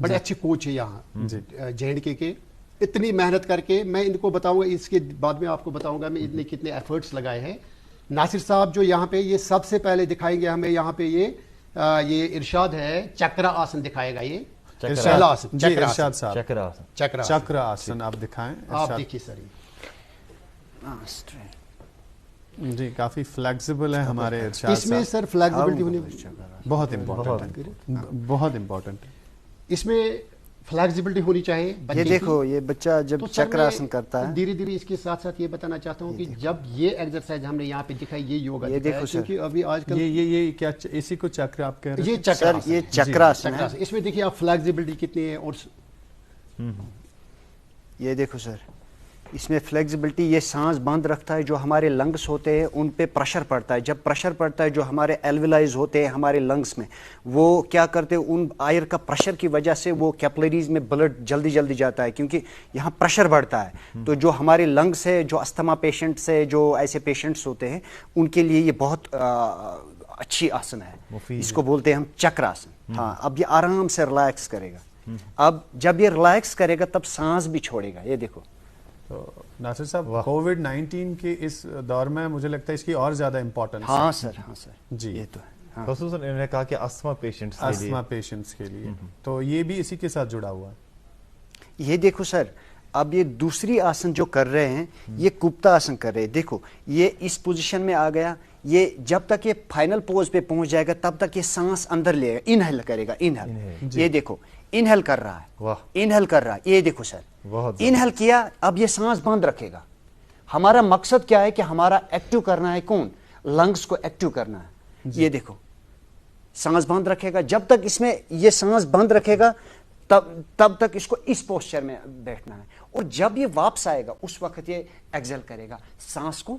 [SPEAKER 3] بڑے اچھے کوچ ہے یہاں JNK کے. اتنی محنت کر کے میں ان کو بتاؤں گا، اس کے بعد میں آپ کو بتاؤں گا میں اتنے کتنے ایفرٹس لگائے ہیں. ناصر صاحب جو یہاں پہ یہ سب سے پہلے دکھائیں گے ہمیں یہاں پہ یہ ارشاد ہے چکرا آسن دکھائے گا. یہ پہلا آسن
[SPEAKER 1] ارشاد صاحب
[SPEAKER 3] چکرا
[SPEAKER 1] آسن آپ دکھائیں.
[SPEAKER 3] آپ دیکھیے سر
[SPEAKER 1] جی کافی فلیکسیبل ہے ہمارے ارشاد.
[SPEAKER 3] اس میں سر فلیکسیبلٹی ہونی
[SPEAKER 1] بہت امپورٹنٹ.
[SPEAKER 3] اس میں فلیکسیبلٹی ہونی چاہیے.
[SPEAKER 5] یہ دیکھو یہ بچہ جب چکراسن کرتا ہے
[SPEAKER 3] دھیرے دھیرے اس کے ساتھ ساتھ یہ بتانا چاہتا ہوں کہ جب یہ ایکسرسائز ہم نے یہاں پہ دکھائی، یہ یوگا دکھایا، کیونکہ ابھی آج کل
[SPEAKER 1] یہ کیا اسی کو چکر آپ کہہ رہے
[SPEAKER 5] ہیں؟ یہ چکراسن ہے.
[SPEAKER 3] اس میں دیکھیے آپ فلیکسیبلٹی کتنی ہے. اور
[SPEAKER 5] یہ دیکھو سر اس میں فلیکسیبلٹی، یہ سانس بند رکھتا ہے. جو ہمارے لنگس ہوتے ہیں ان پہ پریشر پڑتا ہے. جب پریشر پڑتا ہے جو ہمارے ایلویلائز ہوتے ہیں ہمارے لنگس میں، وہ کیا کرتے ہیں ان آئر کا پریشر کی وجہ سے وہ کیپلریز میں بلڈ جلدی جلدی جاتا ہے کیونکہ یہاں پریشر بڑھتا ہے. تو جو ہمارے لنگس ہے، جو استھما پیشنٹس ہے، جو ایسے پیشنٹس ہوتے ہیں، ان کے لیے یہ بہت اچھی آسن ہے. اس کو بولتے ہیں ہم چکراسن. ہاں اب یہ آرام سے ریلیکس کرے گا. اب جب یہ ریلیکس کرے گا تب سانس بھی چھوڑے گا. یہ دیکھو
[SPEAKER 1] تو ناصر صاحب کووڈ-19 کے اس دور میں مجھے لگتا ہے اس کی اور زیادہ امپورٹنس.
[SPEAKER 5] ہاں سر
[SPEAKER 1] جی
[SPEAKER 5] یہ تو ہے.
[SPEAKER 2] خصوصاً انہوں نے کہا کہ استھما پیشنٹس
[SPEAKER 1] کے لیے تو یہ بھی اسی کے ساتھ جڑا ہوا ہے.
[SPEAKER 5] یہ دیکھو سر اب یہ دوسری آسن جو کر رہے ہیں یہ کپتا آسن کر رہے ہیں. دیکھو یہ اس پوزیشن میں آ گیا. یہ جب تک یہ فائنل پوز پہ پہنچ جائے گا تب تک یہ سانس اندر لے گا، انہیل کرے گا. انہیل یہ دیکھو انہیل کر رہا ہے، انہیل کر رہا ہے. یہ دیکھو سر انہیل کیا، اب یہ سانس بند رکھے گا. ہمارا مقصد کیا ہے کہ ہمارا ایکٹیو کرنا ہے، کون لنگس کو ایکٹیو کرنا ہے. یہ دیکھو سانس بند رکھے گا. جب تک اس میں یہ سانس بند رکھے گا تب تک اس کو اس پوسچر میں بیٹھنا ہے. اور جب یہ واپس آئے گا اس وقت یہ ایکسل کرے گا، سانس کو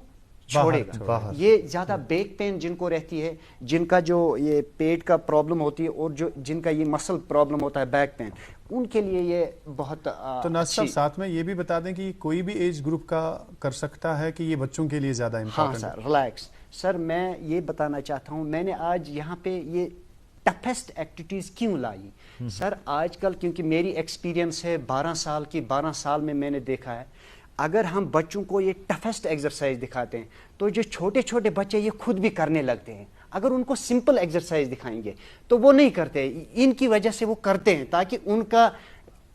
[SPEAKER 5] چھوڑے گا. یہ زیادہ بیک پین جن کو رہتی ہے، جن کا جو یہ پیٹ کا پرابلم ہوتی ہے اور جو جن کا یہ مسل پرابلم ہوتا ہے بیک پین، ان کے لیے یہ بہت.
[SPEAKER 1] تو ناصر صاحب ساتھ میں یہ بھی بتا دیں کہ کوئی بھی ایج گروپ کا کر سکتا ہے کہ یہ بچوں کے لیے زیادہ امپورٹنٹ ہے؟
[SPEAKER 5] ہاں سر ریلیکس. سر میں یہ بتانا چاہتا ہوں، میں نے آج یہاں پہ یہ ٹفیسٹ ایکٹیویٹیز کیوں لائی. سر آج کل کیونکہ میری ایکسپیرینس ہے 12 سال کی، 12 سال میں میں نے دیکھا ہے اگر ہم بچوں کو یہ ٹفیسٹ ایکسرسائز دکھاتے ہیں تو جو چھوٹے چھوٹے بچے یہ خود بھی کرنے لگتے ہیں. اگر ان کو سمپل ایکسرسائز دکھائیں گے تو وہ نہیں کرتے. ان کی وجہ سے وہ کرتے ہیں تاکہ ان کا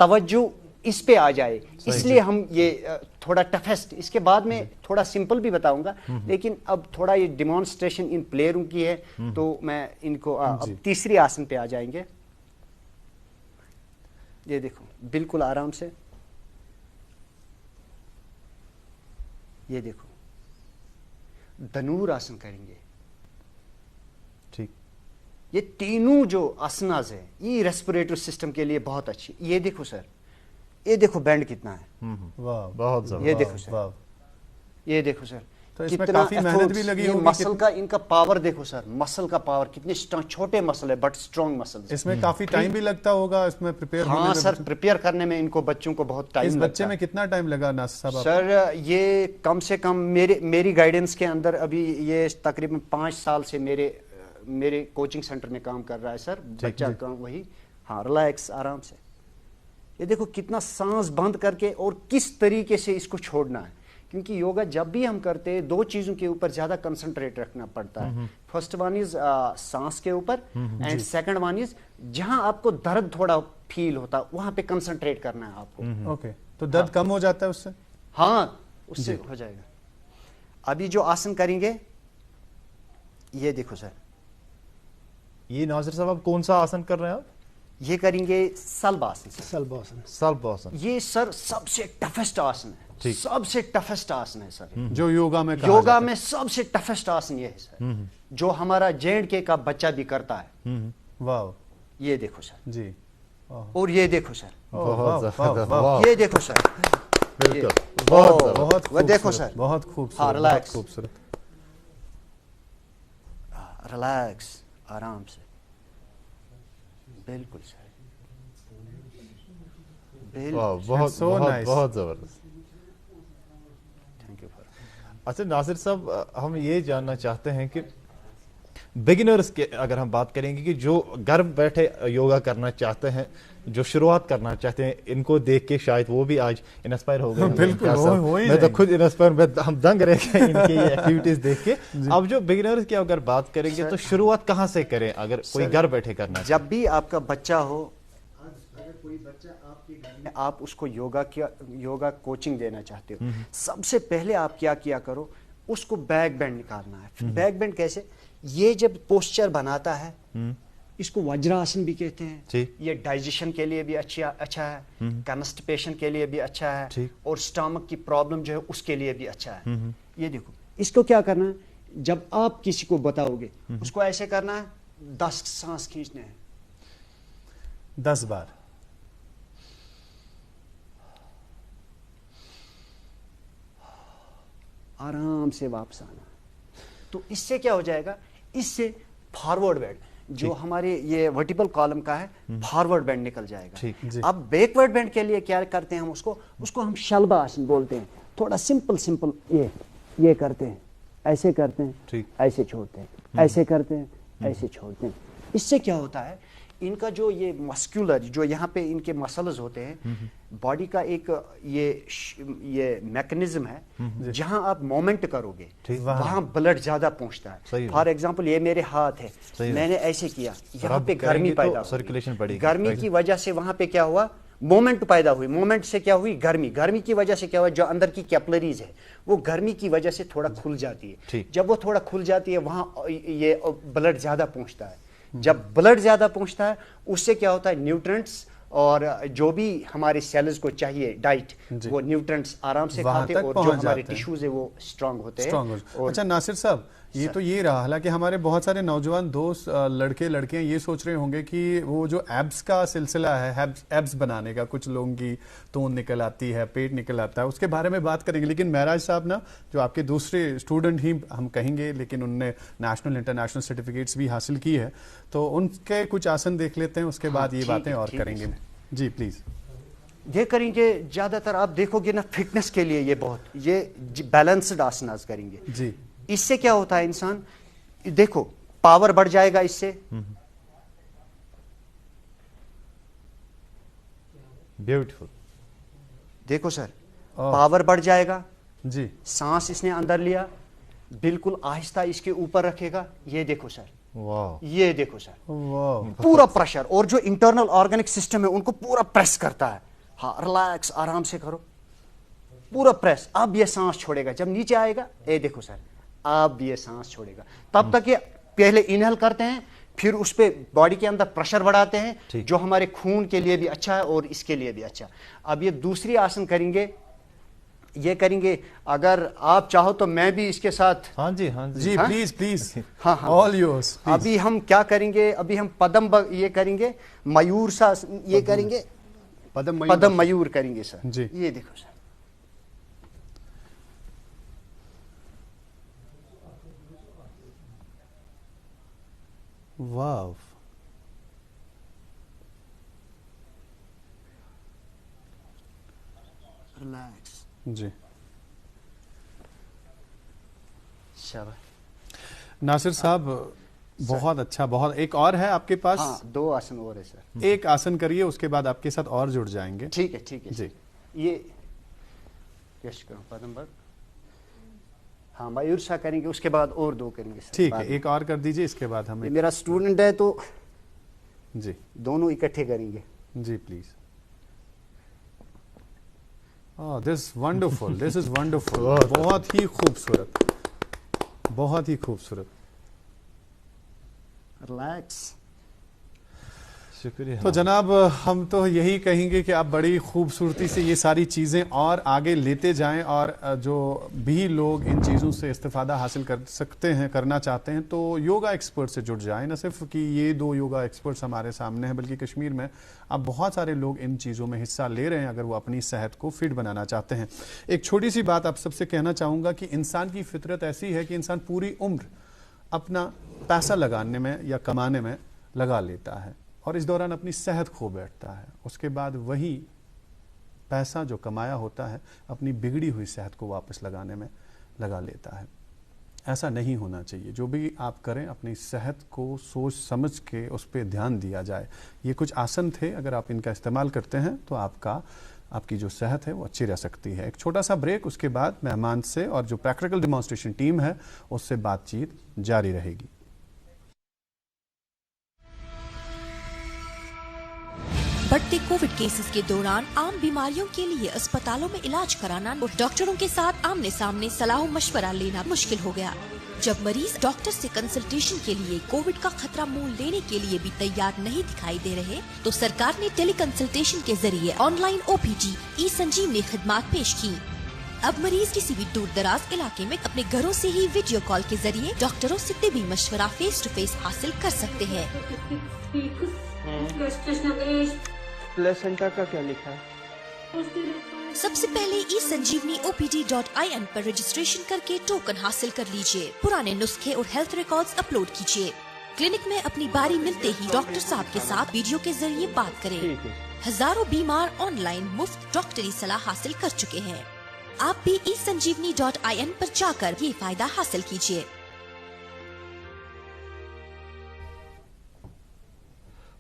[SPEAKER 5] توجہ اس پہ آ جائے. اس لیے ہم یہ تھوڑا ٹفیسٹ، اس کے بعد میں تھوڑا سمپل بھی بتاؤں گا، لیکن اب تھوڑا یہ ڈیمانسٹریشن ان پلیئروں کی ہے تو میں ان کو اب تیسری آسن پہ آ جائیں گے. یہ دیکھو بالکل آرام سے. یہ دیکھو دنور آسن کریں گے.
[SPEAKER 2] ٹھیک.
[SPEAKER 5] یہ تینوں جو آسناز ہے یہ ریسپریٹری سسٹم کے لیے بہت اچھی. یہ دیکھو سر، یہ دیکھو بینڈ کتنا ہے.
[SPEAKER 2] بہت زبردست.
[SPEAKER 5] یہ دیکھو سر، یہ دیکھو سر،
[SPEAKER 1] तो इसमें काफी मेहनत भी लगी होगी।
[SPEAKER 5] मसल का इनका पावर देखो सर, मसल का पावर कितने छोटे मसल है बट स्ट्रॉन्ग मसल।
[SPEAKER 1] इसमें काफी टाइम भी लगता होगा इसमें प्रिपेयर होने में।
[SPEAKER 5] हाँ सर, प्रिपेयर करने में इनको बच्चों को बहुत टाइम
[SPEAKER 1] इस
[SPEAKER 5] लगता है।
[SPEAKER 1] बच्चे में कितना टाइम लगा नासिर साहब?
[SPEAKER 5] सर ये कम से कम मेरी गाइडेंस के अंदर अभी ये तकरीबन 5 साल से मेरे कोचिंग सेंटर में काम कर रहा है सर। बच्चा काम वही, हाँ, रिलैक्स आराम से। ये देखो कितना सांस बंद करके और किस तरीके से इसको छोड़ना है, क्योंकि योगा जब भी हम करते हैं 2 चीजों के ऊपर ज्यादा कंसंट्रेट रखना पड़ता है। फर्स्ट वन इज सांस के ऊपर एंड सेकंड वन इज जहां आपको दर्द थोड़ा फील होता है वहां पे कंसंट्रेट करना है आपको।
[SPEAKER 1] ओके, तो दर्द कम हो जाता है उससे?
[SPEAKER 5] हाँ, उससे हो जाएगा। अभी जो आसन करेंगे ये देखो सर,
[SPEAKER 2] ये नासिर साहब आप कौन सा आसन कर रहे हैं आप?
[SPEAKER 5] ये करेंगे सल्ब आसन।
[SPEAKER 3] सल्ब आसन।
[SPEAKER 2] सल्ब आसन।
[SPEAKER 5] ये सर सबसे टफेस्ट आसन है, सबसे टफेस्ट आसन है सर।
[SPEAKER 1] जो योगा में
[SPEAKER 5] योगा में सबसे टफेस्ट आसन ये है सर, जो हमारा J&K का बच्चा भी करता है।
[SPEAKER 1] वाह,
[SPEAKER 5] ये देखो सर
[SPEAKER 1] जी,
[SPEAKER 5] और ये देखो सर,
[SPEAKER 2] बहुत
[SPEAKER 5] ये देखो सर,
[SPEAKER 2] बिल्कुल
[SPEAKER 1] बहुत
[SPEAKER 5] वो देखो सर,
[SPEAKER 1] बहुत खूबसूरत,
[SPEAKER 5] हाँ,
[SPEAKER 1] बहुत
[SPEAKER 5] रिलैक्स,
[SPEAKER 1] खूबसूरत।
[SPEAKER 5] रिलैक्स आराम से, बिल्कुल सर,
[SPEAKER 2] बहुत
[SPEAKER 1] so
[SPEAKER 2] बहुत
[SPEAKER 1] nice.
[SPEAKER 2] बहुत जबरदस्त।
[SPEAKER 5] Thank you for.
[SPEAKER 2] अच्छा नासिर साहब, हम ये जानना चाहते हैं कि बिगिनर्स के अगर हम बात करेंगे कि जो घर बैठे योगा करना चाहते हैं, जो शुरुआत करना चाहते हैं, इनको देख के शायद वो भी आज इंस्पायर हो गए।
[SPEAKER 1] बिल्कुल, हो ही
[SPEAKER 2] मैं तो
[SPEAKER 1] नहीं।
[SPEAKER 2] खुद इंस्पायर, हम दंग रह गए इनकी ये एक्टिविटीज देख के। अब जो बिगिनर्स की अगर बात करेंगे तो शुरुआत कहाँ से करें अगर कोई घर बैठे करना चाहे?
[SPEAKER 5] जब भी आपका बच्चा हो, अगर कोई बच्चा आपके घर में, आप उसको योगा कोचिंग देना चाहते हो, सबसे पहले आप क्या किया करो, उसको बैक बेंड निकालना है। बैक बेंड कैसे? ये जब पोस्चर बनाता है, इसको वज्रासन भी कहते हैं। ये डाइजेशन के लिए भी अच्छा है, कॉन्स्टिपेशन के लिए भी अच्छा है, और स्टमक की प्रॉब्लम जो है उसके लिए भी अच्छा है। ये देखो, इसको क्या करना है, जब आप किसी को बताओगे उसको ऐसे करना है, 10 सांस खींचने हैं,
[SPEAKER 1] 10 बार।
[SPEAKER 5] आराम से वापस आना। तो इससे क्या हो जाएगा, इससे फॉरवर्ड बेंड जो हमारे ये वर्टिकल कॉलम का है, फॉरवर्ड बेंड निकल जाएगा। अब बैकवर्ड बेंड के लिए क्या करते हैं हम, उसको हम शल्ब आसन बोलते हैं। थोड़ा सिंपल ये करते हैं, ऐसे करते हैं, ऐसे छोड़ते हैं, ऐसे करते हैं, ऐसे छोड़ते हैं। इससे क्या होता है, इनका जो ये मस्कुलर, जो यहाँ पे इनके मसल्स होते हैं, बॉडी का एक ये मैकेनिज्म है, जहां आप मोमेंट करोगे वहां ब्लड ज्यादा पहुंचता है। फॉर एग्जांपल ये मेरे हाथ है, मैंने ऐसे किया, यहाँ पे गर्मी पैदा हुई, सर्कुलेशन बढ़ी, गर्मी की वजह से वहां पे क्या हुआ, मोमेंट पैदा हुई, मोमेंट से क्या हुई, गर्मी की वजह से क्या हुआ, जो अंदर की कैपिलरीज है वो गर्मी की वजह से थोड़ा खुल जाती है। जब वो थोड़ा खुल जाती है वहां ये ब्लड ज्यादा पहुंचता है। जब ब्लड ज्यादा पहुंचता है उससे क्या होता है, न्यूट्रिएंट्स और जो भी हमारे सेल्स को चाहिए डाइट, वो न्यूट्रिएंट्स आराम से खाते हैं, और जो हमारे टिश्यूज है वो स्ट्रांग होते हैं।
[SPEAKER 1] अच्छा नासिर साहब, ये तो ये रहा, हालांकि हमारे बहुत सारे नौजवान दोस्त, लड़के लड़कियां ये सोच रहे होंगे कि वो जो एब्स का सिलसिला है, एब्स बनाने का, कुछ लोगों की तोंद निकल आती है, पेट निकल आता है, उसके बारे में बात करेंगे। लेकिन महराज साहब ना, जो आपके दूसरे स्टूडेंट ही हम कहेंगे, लेकिन उनने नेशनल इंटरनेशनल सर्टिफिकेट्स भी हासिल की है, तो उनके कुछ आसन देख लेते हैं, उसके बाद ये बातें और करेंगे। जी प्लीज।
[SPEAKER 5] ये करेंगे, ज्यादातर आप देखोगे ना, फिटनेस के लिए ये बहुत, ये बैलेंस्ड आसनास करेंगे
[SPEAKER 1] जी।
[SPEAKER 5] इससे क्या होता है, इंसान देखो पावर बढ़ जाएगा इससे,
[SPEAKER 2] ब्यूटीफुल,
[SPEAKER 5] देखो सर, पावर बढ़ जाएगा
[SPEAKER 1] जी।
[SPEAKER 5] सांस इसने अंदर लिया, बिल्कुल आहिस्ता इसके ऊपर रखेगा, ये देखो सर,
[SPEAKER 2] वाह,
[SPEAKER 5] ये देखो सर,
[SPEAKER 1] वाह,
[SPEAKER 5] पूरा प्रेशर, और जो इंटरनल ऑर्गेनिक सिस्टम है उनको पूरा प्रेस करता है। हाँ, रिलैक्स आराम से करो, पूरा प्रेस। अब ये सांस छोड़ेगा, जब नीचे आएगा, ये देखो सर, अब ये सांस छोड़ेगा। तब तक ये पहले इनहेल करते हैं, फिर उस पे बॉडी के अंदर प्रेशर बढ़ाते हैं, जो हमारे खून के लिए भी अच्छा है और इसके लिए भी अच्छा। अब ये दूसरी आसन करेंगे, ये करेंगे, अगर आप चाहो तो मैं भी इसके साथ।
[SPEAKER 2] हाँ जी,
[SPEAKER 1] जी प्लीज प्लीज,
[SPEAKER 5] हाँ,
[SPEAKER 1] ऑल योर्स।
[SPEAKER 5] अभी हम क्या करेंगे, अभी हम ये करेंगे, मयूर सा ये करेंगे, पदम मयूर करेंगे सर जी। ये देखो सर,
[SPEAKER 1] वाव,
[SPEAKER 5] रिलैक्स,
[SPEAKER 1] जी।
[SPEAKER 5] शाबाश।
[SPEAKER 1] नासिर साहब बहुत अच्छा, बहुत। एक और है आपके पास?
[SPEAKER 5] हाँ, 2 आसन और है सर।
[SPEAKER 1] एक आसन करिए, उसके बाद आपके साथ और जुड़ जाएंगे।
[SPEAKER 5] ठीक है, ठीक है
[SPEAKER 1] जी।
[SPEAKER 5] ये यश करो पदमबर, हाँ मयूर शाह करेंगे, उसके बाद और 2 करेंगे सर।
[SPEAKER 1] ठीक है, एक और कर दीजिए, इसके बाद हमें।
[SPEAKER 5] मेरा स्टूडेंट है तो
[SPEAKER 1] जी
[SPEAKER 5] दोनों इकट्ठे करेंगे।
[SPEAKER 1] जी please. This wonderful, this is wonderful, बहुत ही खूबसूरत, बहुत ही खूबसूरत।
[SPEAKER 5] रिलैक्स।
[SPEAKER 2] शुक्रिया।
[SPEAKER 1] तो जनाब, हम तो यही कहेंगे कि आप बड़ी खूबसूरती से ये सारी चीज़ें और आगे लेते जाएं, और जो भी लोग इन चीज़ों से इस्तिफादा हासिल कर सकते हैं, करना चाहते हैं, तो योगा एक्सपर्ट से जुड़ जाएं। न सिर्फ कि ये 2 योगा एक्सपर्ट्स हमारे सामने हैं, बल्कि कश्मीर में अब बहुत सारे लोग इन चीज़ों में हिस्सा ले रहे हैं अगर वो अपनी सेहत को फिट बनाना चाहते हैं। एक छोटी सी बात आप सबसे कहना चाहूँगा कि इंसान की फितरत ऐसी है कि इंसान पूरी उम्र अपना पैसा लगाने में या कमाने में लगा लेता है, और इस दौरान अपनी सेहत खो बैठता है। उसके बाद वही पैसा जो कमाया होता है अपनी बिगड़ी हुई सेहत को वापस लगाने में लगा लेता है। ऐसा नहीं होना चाहिए। जो भी आप करें, अपनी सेहत को सोच समझ के उस पर ध्यान दिया जाए। ये कुछ आसन थे, अगर आप इनका इस्तेमाल करते हैं तो आपकी जो सेहत है वो अच्छी रह सकती है। एक छोटा सा ब्रेक, उसके बाद मेहमान से और जो प्रैक्टिकल डेमोन्स्ट्रेशन टीम है उससे बातचीत जारी रहेगी।
[SPEAKER 6] बढ़ते कोविड केसेस के दौरान आम बीमारियों के लिए अस्पतालों में इलाज कराना और डॉक्टरों के साथ आमने सामने सलाह मशवरा लेना मुश्किल हो गया। जब मरीज डॉक्टर से कंसल्टेशन के लिए कोविड का खतरा मोल लेने के लिए भी तैयार नहीं दिखाई दे रहे, तो सरकार ने टेली कंसल्टेशन के जरिए ऑनलाइन OPD ई-संजीवनी खिदमत पेश की। अब मरीज किसी भी दूर दराज इलाके में अपने घरों से ही वीडियो कॉल के जरिए डॉक्टरों से तिब्बी मशवरा फेस टू फेस हासिल कर सकते हैं।
[SPEAKER 7] प्लेसेंटा का क्या लिखा है?
[SPEAKER 6] सबसे पहले ई-संजीवनी OPD.in पर रजिस्ट्रेशन करके टोकन हासिल कर लीजिए। पुराने नुस्खे और हेल्थ रिकॉर्ड्स अपलोड कीजिए। क्लिनिक में अपनी बारी मिलते ही डॉक्टर साहब के साथ वीडियो के जरिए बात करें। हजारों बीमार ऑनलाइन मुफ्त डॉक्टरी सलाह हासिल कर चुके हैं। आप भी ई-संजीवनी.in पर जाकर ये फायदा हासिल कीजिए।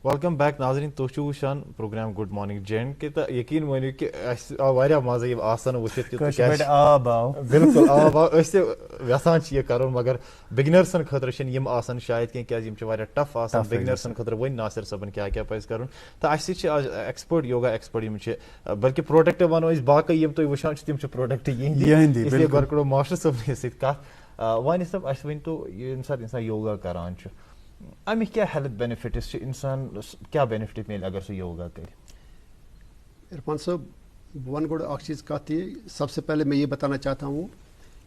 [SPEAKER 2] वेलकम बैक नाज़रीन, तो वुचान प्रोग्राम गुड मॉर्निंग जेंड के तो यकीन मानियो कि वारिया मजा ये आसन वुचित बिल्कुल यसान ये कर, मगर बिगिनर्सन खतर यम आसन शायद कह वारिया टफ आसन बिगिनर्सन खतर वन नासिर सबन क्या क्या पज कर। तो आज एक्सपर्ट योगा एक्सपर्ट यम बल्कि प्रोडक्ट वनो बाकी यम तुम वुचान तम प्रोडक्ट यहंदी, इसलिए गर करो मास्टर सबन सत वानि सब अस वन तो यम सात इंसान योगा करान अमिक क्या हेल्थ बेनिफिट्स, इंसान क्या बेनिफिट मिले अगर सो योगा करे?
[SPEAKER 3] इरफान साहब, वन गुड एक चीज़ कहती है, सबसे पहले मैं ये बताना चाहता हूँ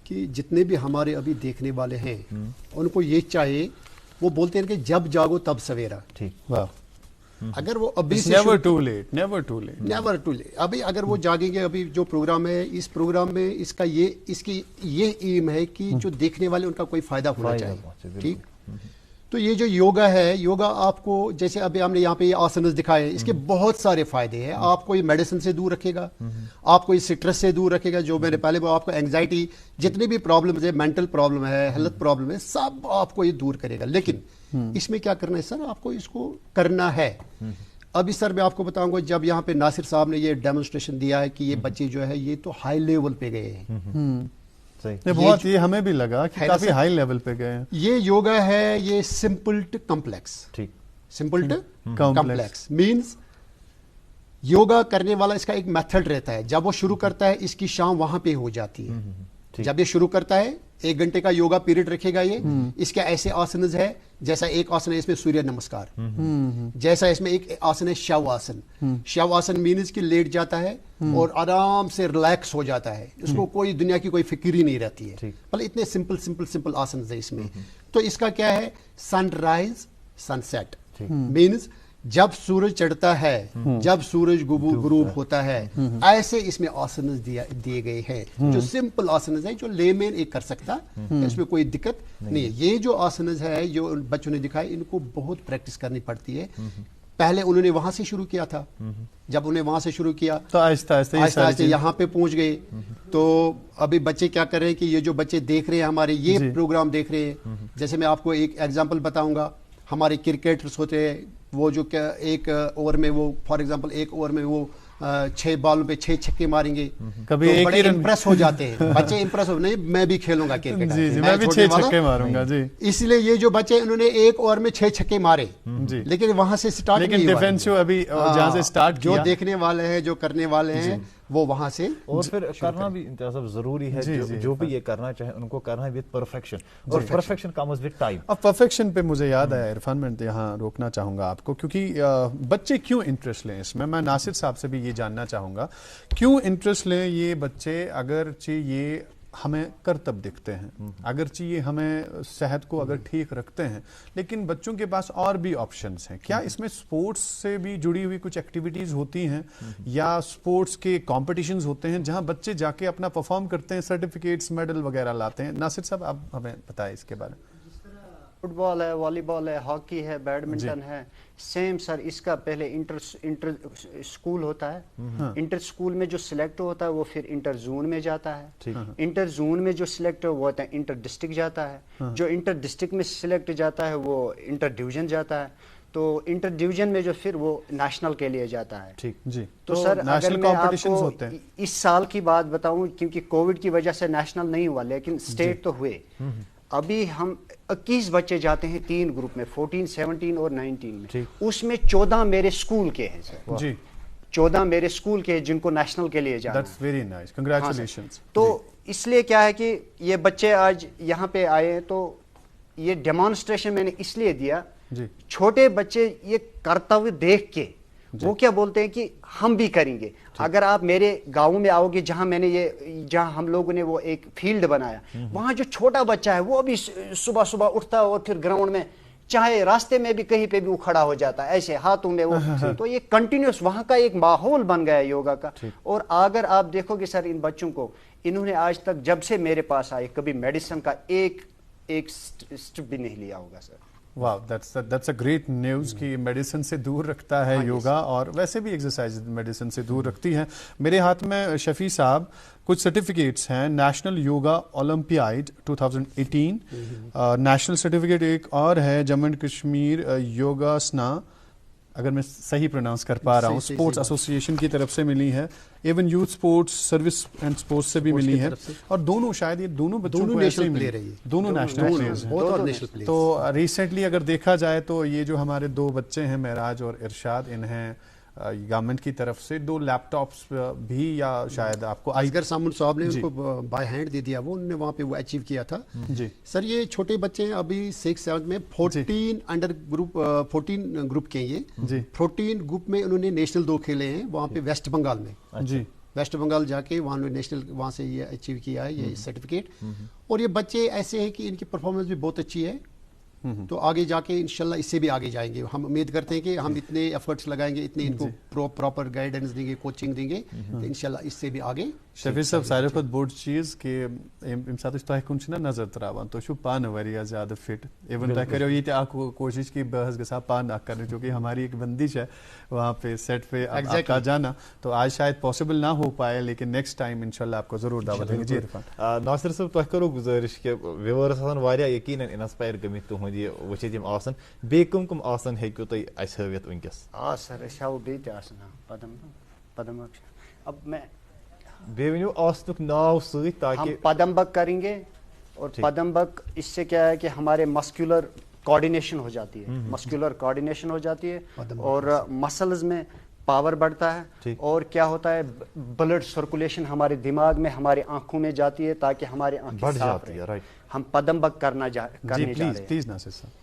[SPEAKER 3] कि जितने भी हमारे अभी देखने वाले हैं उनको ये चाहिए, वो बोलते हैं कि जब जागो तब सवेरा।
[SPEAKER 1] ठीक, वाह।
[SPEAKER 3] अगर वो अभी से
[SPEAKER 1] never too late, never too late,
[SPEAKER 3] never too late. अभी अगर वो जागेंगे, अभी जो प्रोग्राम है, इस प्रोग्राम में इसकी ये एम है कि जो देखने वाले उनका कोई फायदा होना चाहिए। ठीक, तो ये जो योगा है, योगा आपको जैसे अभी हमने यहाँ पे ये आसन दिखाए, इसके बहुत सारे फायदे हैं। आपको ये मेडिसिन से दूर रखेगा, आपको ये स्ट्रेस से दूर रखेगा, जो मैंने पहले वो आपको एंग्जाइटी, जितने भी प्रॉब्लम है, मेंटल प्रॉब्लम है, हेल्थ प्रॉब्लम है, सब आपको ये दूर करेगा। लेकिन इसमें क्या करना है सर, आपको इसको करना है। अभी सर मैं आपको बताऊंगा, जब यहाँ पे नासिर साहब ने ये डेमोन्स्ट्रेशन दिया है कि ये बच्चे जो है ये तो हाई लेवल पे गए हैं।
[SPEAKER 1] बहुत ये हमें भी लगा कि काफी हाई लेवल पे गए हैं।
[SPEAKER 3] ये योगा है, ये सिंपल टू कॉम्प्लेक्स।
[SPEAKER 2] ठीक,
[SPEAKER 3] simple to complex means yoga करने वाला इसका एक मेथड रहता है। जब वो शुरू करता है, इसकी शाम वहां पे हो जाती है। जब ये शुरू करता है, 1 घंटे का योगा पीरियड रखेगा ये। इसके ऐसे आसन है, जैसा एक आसन है इसमें सूर्य नमस्कार, जैसा इसमें एक आसन है शव आसन। शव आसन मीन्स कि लेट जाता है और आराम से रिलैक्स हो जाता है, इसको कोई दुनिया की कोई फिक्र ही नहीं रहती है। मतलब इतने सिंपल सिंपल सिंपल आसन है इसमें। तो इसका क्या है, सनराइज सनसेट मीन्स जब सूरज चढ़ता है, जब सूरज गुरूब होता है, ऐसे इसमें आसनस दिए गए हैं जो सिंपल आसनस है, जो लेमैन एक कर सकता, इसमें कोई दिक्कत नहीं है। ये जो आसनस है जो बच्चों ने दिखाए, इनको बहुत प्रैक्टिस करनी पड़ती है। पहले उन्होंने वहां से शुरू किया था, जब उन्हें वहां से शुरू किया
[SPEAKER 1] तो आहिस्ता
[SPEAKER 3] आहिस्ता यहाँ पे पहुंच गए। तो अभी बच्चे क्या कर रहे हैं कि ये जो बच्चे देख रहे हैं हमारे ये प्रोग्राम देख रहे हैं, जैसे मैं आपको एक एग्जांपल बताऊंगा, हमारे क्रिकेटर्स होते हैं, वो जो एक ओवर में वो फॉर एग्जांपल एक ओवर में वो 6 बॉलों पे 6 छक्के मारेंगे,
[SPEAKER 1] कभी
[SPEAKER 3] तो
[SPEAKER 1] एक
[SPEAKER 3] बड़े
[SPEAKER 1] ही रन
[SPEAKER 3] इंप्रेस हो जाते हैं बच्चे, इंप्रेस हो, नहीं मैं भी खेलूंगा क्रिकेट,
[SPEAKER 1] जी जी मैं भी 6 छक्के मारूंगा जी।
[SPEAKER 3] इसलिए ये जो बच्चे इन्होंने एक ओवर में 6 छक्के मारे, लेकिन वहां से स्टार्ट नहीं हुआ,
[SPEAKER 1] लेकिन डिफेंसिव अभी जहां से स्टार्ट
[SPEAKER 3] जो देखने वाले हैं, जो करने वाले हैं, वो वहां से
[SPEAKER 2] और फिर करना भी इंतज़ाम जरूरी है। जो भी ये करना चाहे उनको करना है विद परफेक्शन, और परफेक्शन कम्स विद टाइम।
[SPEAKER 1] अब परफेक्शन पे मुझे याद आया इरफान, मैं यहाँ रोकना चाहूंगा आपको, क्योंकि बच्चे क्यों इंटरेस्ट लें इसमें, मैं नासिर साहब से भी ये जानना चाहूंगा, क्यों इंटरेस्ट लें ये बच्चे, अगरचे ये हमें करतब दिखते हैं, अगरचे ये हमें सेहत को अगर ठीक रखते हैं, लेकिन बच्चों के पास और भी ऑप्शंस हैं। क्या इसमें स्पोर्ट्स से भी जुड़ी हुई कुछ एक्टिविटीज होती हैं, या स्पोर्ट्स के कॉम्पिटिशन्स होते हैं जहां बच्चे जाके अपना परफॉर्म करते हैं, सर्टिफिकेट्स मेडल वगैरह लाते हैं? नासिर साहब आप हमें बताएं इसके बारे में।
[SPEAKER 5] फुटबॉल है, वॉलीबॉल है, हॉकी है, बैडमिंटन है, सेम सर। इसका पहले इंटर स्कूल होता है, इंटर स्कूल में जो सिलेक्ट होता है वो फिर इंटर जोन में जाता है, इंटर जोन में जो सिलेक्ट वो होता है इंटर डिस्ट्रिक्ट जाता है, जो इंटर डिस्ट्रिक्ट में सिलेक्ट जाता है वो इंटर डिवीजन जाता है, तो इंटर डिवीजन में जो फिर वो नेशनल के लिए जाता है।
[SPEAKER 1] ठीक जी।
[SPEAKER 5] तो सर अगर मैं
[SPEAKER 1] कॉम्पिटिशन्स होते हैं,
[SPEAKER 5] इस साल की बात बताऊं, क्योंकि कोविड की वजह से नेशनल नहीं हुआ, लेकिन स्टेट तो हुए। अभी हम 21 बच्चे जाते हैं 3 ग्रुप में, 14, 17 और 19 में, उसमें 14 मेरे स्कूल के हैं सर जी, 14 मेरे स्कूल के जिनको नेशनल के लिए जाना।
[SPEAKER 1] That's very nice, congratulations।
[SPEAKER 5] तो इसलिए क्या है कि ये बच्चे आज यहाँ पे आए हैं, तो ये डेमोन्स्ट्रेशन मैंने इसलिए दिया, छोटे बच्चे ये कर्तव्य देख के वो क्या बोलते हैं कि हम भी करेंगे। अगर आप मेरे गांव में आओगे, जहां हम लोगों ने वो एक फील्ड बनाया, वहां जो छोटा बच्चा है वो भी सुबह सुबह उठता है और फिर ग्राउंड में, चाहे रास्ते में भी कहीं पे भी वो खड़ा हो जाता है, ऐसे हाथों में वो तो ये कंटिन्यूस वहां का एक माहौल बन गया योगा का। और अगर आप देखोगे सर इन बच्चों को, इन्होंने आज तक जब से मेरे पास आए कभी मेडिसिन का एक स्टेप भी नहीं लिया होगा सर।
[SPEAKER 1] वाह, दैट्स अ ग्रेट न्यूज कि मेडिसिन से दूर रखता है योगा, और वैसे भी एक्सरसाइज मेडिसिन से दूर रखती है। मेरे हाथ में शफी साहब कुछ सर्टिफिकेट्स हैं, national yoga olympiad 2018, national certificate एक और है जम्मू एंड कश्मीर योगासना, अगर मैं सही प्रोनाउंस कर पा रहा हूँ, स्पोर्ट्स एसोसिएशन की तरफ से मिली है, even youth sports service and sports से भी मिली है, और दोनों शायद ये दोनों बच्चों को ऐसे ही मिली, दोनों नेशनल प्लेयर्स हैं। तो रिसेंटली अगर देखा जाए तो ये जो हमारे 2 बच्चे हैं, महराज और इरशाद, इन्हें गवर्नमेंट की तरफ से 2 लैपटॉप्स भी, या शायद आपको
[SPEAKER 3] असगर सामुन साहब ने उनको बाय हैंड दे दिया, वो उन्होंने वहाँ पे वो अचीव किया था जी। सर ये छोटे बच्चे हैं, अभी 6-7 में 14 अंडर ग्रुप 14 ग्रुप के ये जी, 14 ग्रुप में उन्होंने नेशनल 2 खेले हैं वहाँ पे वेस्ट बंगाल में जी, वेस्ट बंगाल जाके वहाँ नेशनल वहाँ से ये अचीव किया है ये सर्टिफिकेट। और ये बच्चे ऐसे हैं कि इनकी परफॉर्मेंस भी बहुत अच्छी है, तो आगे जाके इंशाल्लाह इससे भी आगे जाएंगे। हम उम्मीद करते हैं कि हम इतने एफर्ट्स लगाएंगे, इतने इनको प्रॉपर गाइडेंस देंगे, कोचिंग देंगे, तो इंशाल्लाह इससे भी आगे।
[SPEAKER 1] शफी साहब सारे खुद बोर्ड चीज के इम साथ तह कुन नजर तरावान, तो पान वारिया ज्यादा फिट, इवन तह करो ये कोशिश की बहस गसा पान ना करने, क्योंकि हमारी एक बंदिश है वहाँ पे सेट पे आपका जाना, तो आज शायद पॉसिबल ना हो पाए, लेकिन नेक्स्ट टाइम इंशाल्लाह आपको जरूर दावत देंगे। जी इरफान
[SPEAKER 2] नासिर साहब तह करो गुजारिश के व्यूअर्स आसान वारिया यकीनन इंस्पायर गमित तुहद ये वचित यम आसन, बे कम आसन हेकु तय अस हवियत वंकस।
[SPEAKER 5] सर अस हाव बे ते आसन पदम। अब मैं
[SPEAKER 2] बेवन्यू आसनुक नाव सही, ताकि
[SPEAKER 5] हम पदम्बक करेंगे, और पदम्बक इससे क्या है कि हमारे मस्कुलर कोऑर्डिनेशन हो जाती है, मस्कुलर कोऑर्डिनेशन हो जाती है, और मसल्स में पावर बढ़ता है, और क्या होता है ब्लड सर्कुलेशन हमारे दिमाग में, हमारे आंखों में जाती है, ताकि हमारे आंखें साफ रहे। हम पदम्बक करने जा रहे हैं।
[SPEAKER 1] प्लीज नासिर साहब।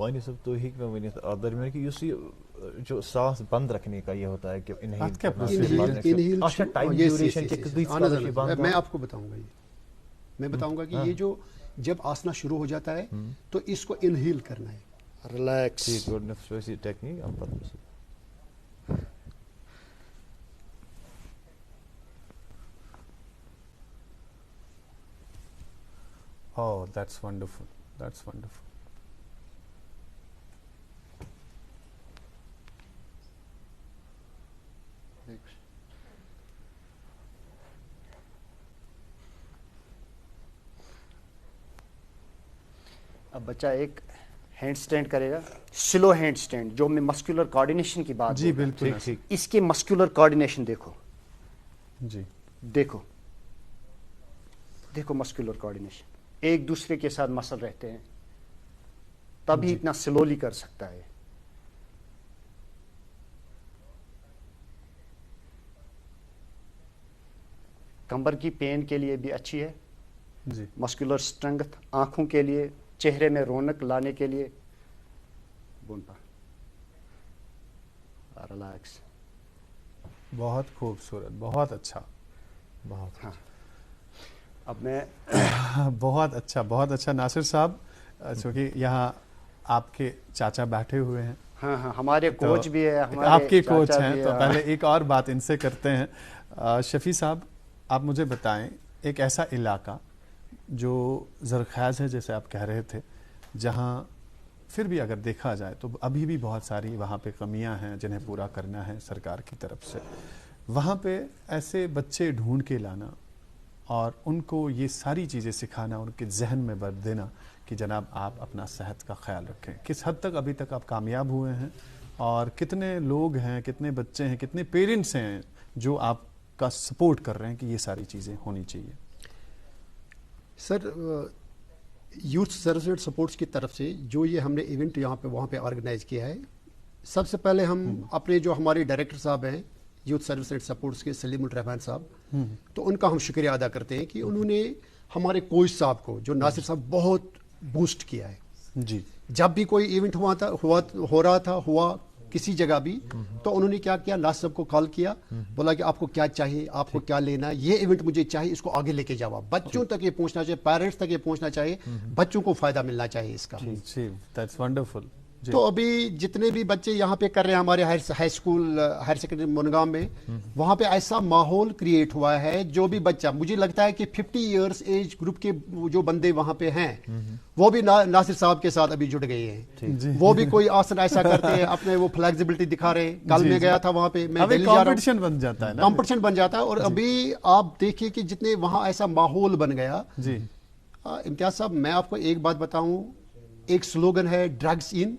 [SPEAKER 2] وانی صاحب تو ہی میں درمیان کی یہ جو سانس بند رکھنے کا یہ ہوتا ہے کہ
[SPEAKER 3] میں آپ کو بتاؤں گا میں بتاؤں گا کہ یہ جو جب آسنا شروع ہو جاتا ہے تو اس کو انہیل کرنا ہے relax
[SPEAKER 2] technique.
[SPEAKER 1] Oh, that's wonderful. That's wonderful.
[SPEAKER 5] اب بچہ ایک ہینڈ سٹینڈ کرے گا, سلو ہینڈ سٹینڈ, جو میں مسکولر کوارڈینیشن کی بات.
[SPEAKER 1] جی بالکل,
[SPEAKER 5] اس کی مسکولر کوارڈینیشن دیکھو.
[SPEAKER 1] جی
[SPEAKER 5] دیکھو دیکھو مسکولر کوارڈینیشن, ایک دوسرے کے ساتھ مسل رہتے ہیں تبھی اتنا سلولی کر سکتا ہے. کمبر کی پین کے لیے بھی اچھی ہے,
[SPEAKER 1] جی
[SPEAKER 5] مسکولر اسٹرنگتھ, آنکھوں کے لیے, چہرے میں رونق لانے کے لیے. بون پر ریلیکس.
[SPEAKER 1] بہت خوبصورت, بہت اچھا,
[SPEAKER 5] بہت. ہاں اب میں
[SPEAKER 1] بہت اچھا ناصر صاحب, چونکہ یہاں آپ کے چاچا بیٹھے ہوئے ہیں.
[SPEAKER 5] ہاں ہاں ہمارے کوچ بھی ہے,
[SPEAKER 1] آپ کے کوچ ہیں, تو پہلے ایک اور بات ان سے کرتے ہیں. شفیع صاحب آپ مجھے بتائیں, ایک ایسا علاقہ جو زرخیز ہے جیسے آپ کہہ رہے تھے, جہاں پھر بھی اگر دیکھا جائے تو ابھی بھی بہت ساری وہاں پہ کمیاں ہیں جنہیں پورا کرنا ہے سرکار کی طرف سے. وہاں پہ ایسے بچے ڈھونڈ کے لانا اور ان کو یہ ساری چیزیں سکھانا, ان کے ذہن میں بھر دینا کہ جناب آپ اپنا صحت کا خیال رکھیں, کس حد تک ابھی تک آپ کامیاب ہوئے ہیں, اور کتنے لوگ ہیں, کتنے بچے ہیں, کتنے پیرنٹس ہیں جو آپ کا سپورٹ کر رہے ہیں کہ یہ ساری چیزیں ہونی چاہیے؟
[SPEAKER 3] سر یوتھ سروس سپورٹس کی طرف سے جو یہ ہم نے ایونٹ یہاں پہ وہاں پہ آرگنائز کیا ہے, سب سے پہلے ہم اپنے جو ہمارے ڈائریکٹر صاحب ہیں یوتھ سروس اینڈ سپورٹس کے, سلیم الرحمان صاحب, تو ان کا ہم شکریہ ادا کرتے ہیں کہ انہوں نے ہمارے کوچ صاحب کو, جو ناصر صاحب, بہت بوسٹ کیا ہے.
[SPEAKER 1] جی
[SPEAKER 3] جب بھی کوئی ایونٹ ہو رہا تھا کسی جگہ بھی, تو انہوں نے کیا کیا, ناصر صاحب کو کال کیا, بولا کہ آپ کو کیا چاہیے, آپ کو کیا لینا ہے, یہ ایونٹ مجھے چاہیے, اس کو آگے لے کے جاؤ. بچوں تک یہ پہنچنا چاہیے, پیرنٹس تک یہ پہنچنا چاہیے, بچوں کو فائدہ ملنا چاہیے اس کا.
[SPEAKER 1] جی دیٹس ونڈرفل.
[SPEAKER 3] تو ابھی جتنے بھی بچے یہاں پہ کر رہے ہیں ہمارے ہائی اسکول ہائر سیکنڈری منگام میں, وہاں پہ ایسا ماحول کریٹ ہوا ہے, جو بھی بچہ, مجھے لگتا ہے کہ 50 ایئرس ایج گروپ کے جو بندے وہاں پہ ہیں وہ بھی ناصر صاحب کے ساتھ ابھی جڑ گئے ہیں. وہ بھی کوئی آسن ایسا کرتے ہیں, اپنے وہ فلیکسیبلٹی دکھا رہے ہیں. کل میں گیا تھا وہاں پہ, میں دہلی جا رہا ہوں, کمپٹیشن بن جاتا ہے. اور ابھی آپ دیکھیے کہ جتنے وہاں ایسا ماحول بن گیا.
[SPEAKER 1] جی
[SPEAKER 3] امتیاز صاحب, میں آپ کو ایک بات بتاؤں, ایک سلوگن ہے ڈرگس ان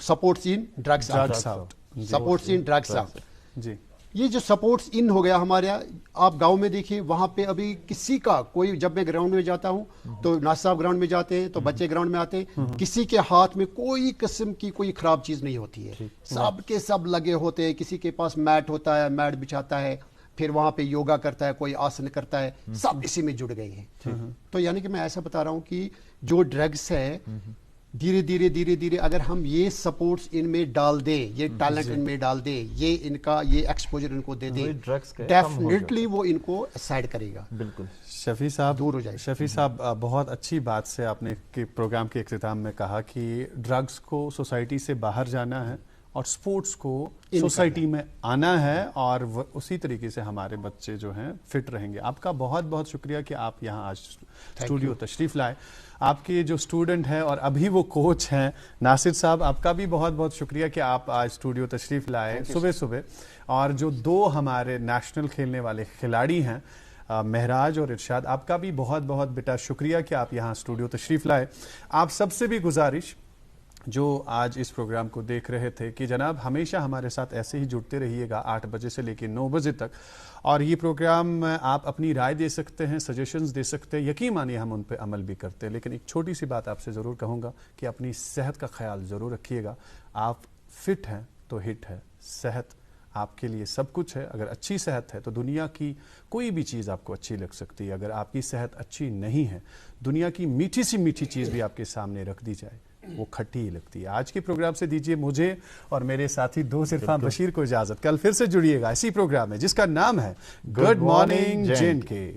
[SPEAKER 3] سپورٹس ان ڈرگس آؤٹ. سپورٹس ان ڈرگس آؤٹ.
[SPEAKER 1] جی
[SPEAKER 3] یہ جو سپورٹس ان ہو گیا ہمارے یہاں, آپ گاؤں میں دیکھیے, وہاں پہ ابھی کسی کا کوئی, جب میں گراؤنڈ میں جاتا ہوں تو ناصر صاحب گراؤنڈ میں جاتے ہیں تو بچے گراؤنڈ میں آتے ہیں, کسی کے ہاتھ میں کوئی قسم کی کوئی خراب چیز نہیں ہوتی ہے, سب کے سب لگے ہوتے ہیں. کسی کے پاس میٹ ہوتا ہے, میٹ بچھاتا ہے, پھر وہاں پہ یوگا کرتا ہے, کوئی آسن کرتا ہے, سب اسی میں جڑ گئے ہیں. تو یعنی کہ میں ایسا بتا رہا ہوں کہ جو ڈرگس ہے, دھیرے دھیرے اگر ہم یہ سپورٹس ان میں ڈال دیں, یہ ٹیلنٹ ان میں ڈال دیں, یہ ان کا یہ ایکسپوجر ان کو دے دیں, ڈیفینیٹلی وہ ان کو سائڈ کرے گا. بالکل.
[SPEAKER 1] شفیع صاحب
[SPEAKER 3] دور ہو جائے.
[SPEAKER 1] شفیع صاحب بہت اچھی بات سے آپ نے پروگرام کے اختتام میں کہا کہ ڈرگس کو سوسائٹی سے باہر جانا ہے اور سپورٹس کو سوسائٹی میں آنا ہے, اور اسی طریقے سے ہمارے بچے جو ہیں فٹ رہیں گے. آپ کا بہت بہت شکریہ کہ آپ یہاں آج اسٹوڈیو تشریف لائے. آپ کے جو اسٹوڈنٹ ہیں اور ابھی وہ کوچ ہیں ناصر صاحب, آپ کا بھی بہت بہت شکریہ کہ آپ آج اسٹوڈیو تشریف لائے صبح. اور جو 2 ہمارے نیشنل کھیلنے والے کھلاڑی ہیں مہراج اور ارشاد, آپ کا بھی بہت بہت بیٹا شکریہ کہ آپ یہاں اسٹوڈیو تشریف لائے. آپ سب سے بھی گزارش جو آج اس پروگرام کو دیکھ رہے تھے کہ جناب ہمیشہ ہمارے ساتھ ایسے ہی جڑتے رہیے گا 8 بجے سے لے کے 9 بجے تک, اور یہ پروگرام آپ اپنی رائے دے سکتے ہیں, سجیشنز دے سکتے ہیں, یقین مانیے ہم ان پہ عمل بھی کرتے ہیں. لیکن ایک چھوٹی سی بات آپ سے ضرور کہوں گا کہ اپنی صحت کا خیال ضرور رکھیے گا. آپ فٹ ہیں تو ہٹ ہے, صحت آپ کے لیے سب کچھ ہے. اگر اچھی صحت ہے تو دنیا کی کوئی بھی چیز آپ کو اچھی لگ سکتی ہے. اگر آپ کی صحت اچھی نہیں ہے دنیا کی میٹھی سی میٹھی چیز بھی آپ کے سامنے رکھ دی جائے وہ کھٹی ہی لگتی ہے. آج کے پروگرام سے دیجیے مجھے اور میرے ساتھی دوست عرفان بشیر کو اجازت. کل پھر سے جڑیے گا اسی پروگرام میں جس کا نام ہے گڈ مارننگ جے اینڈ کے.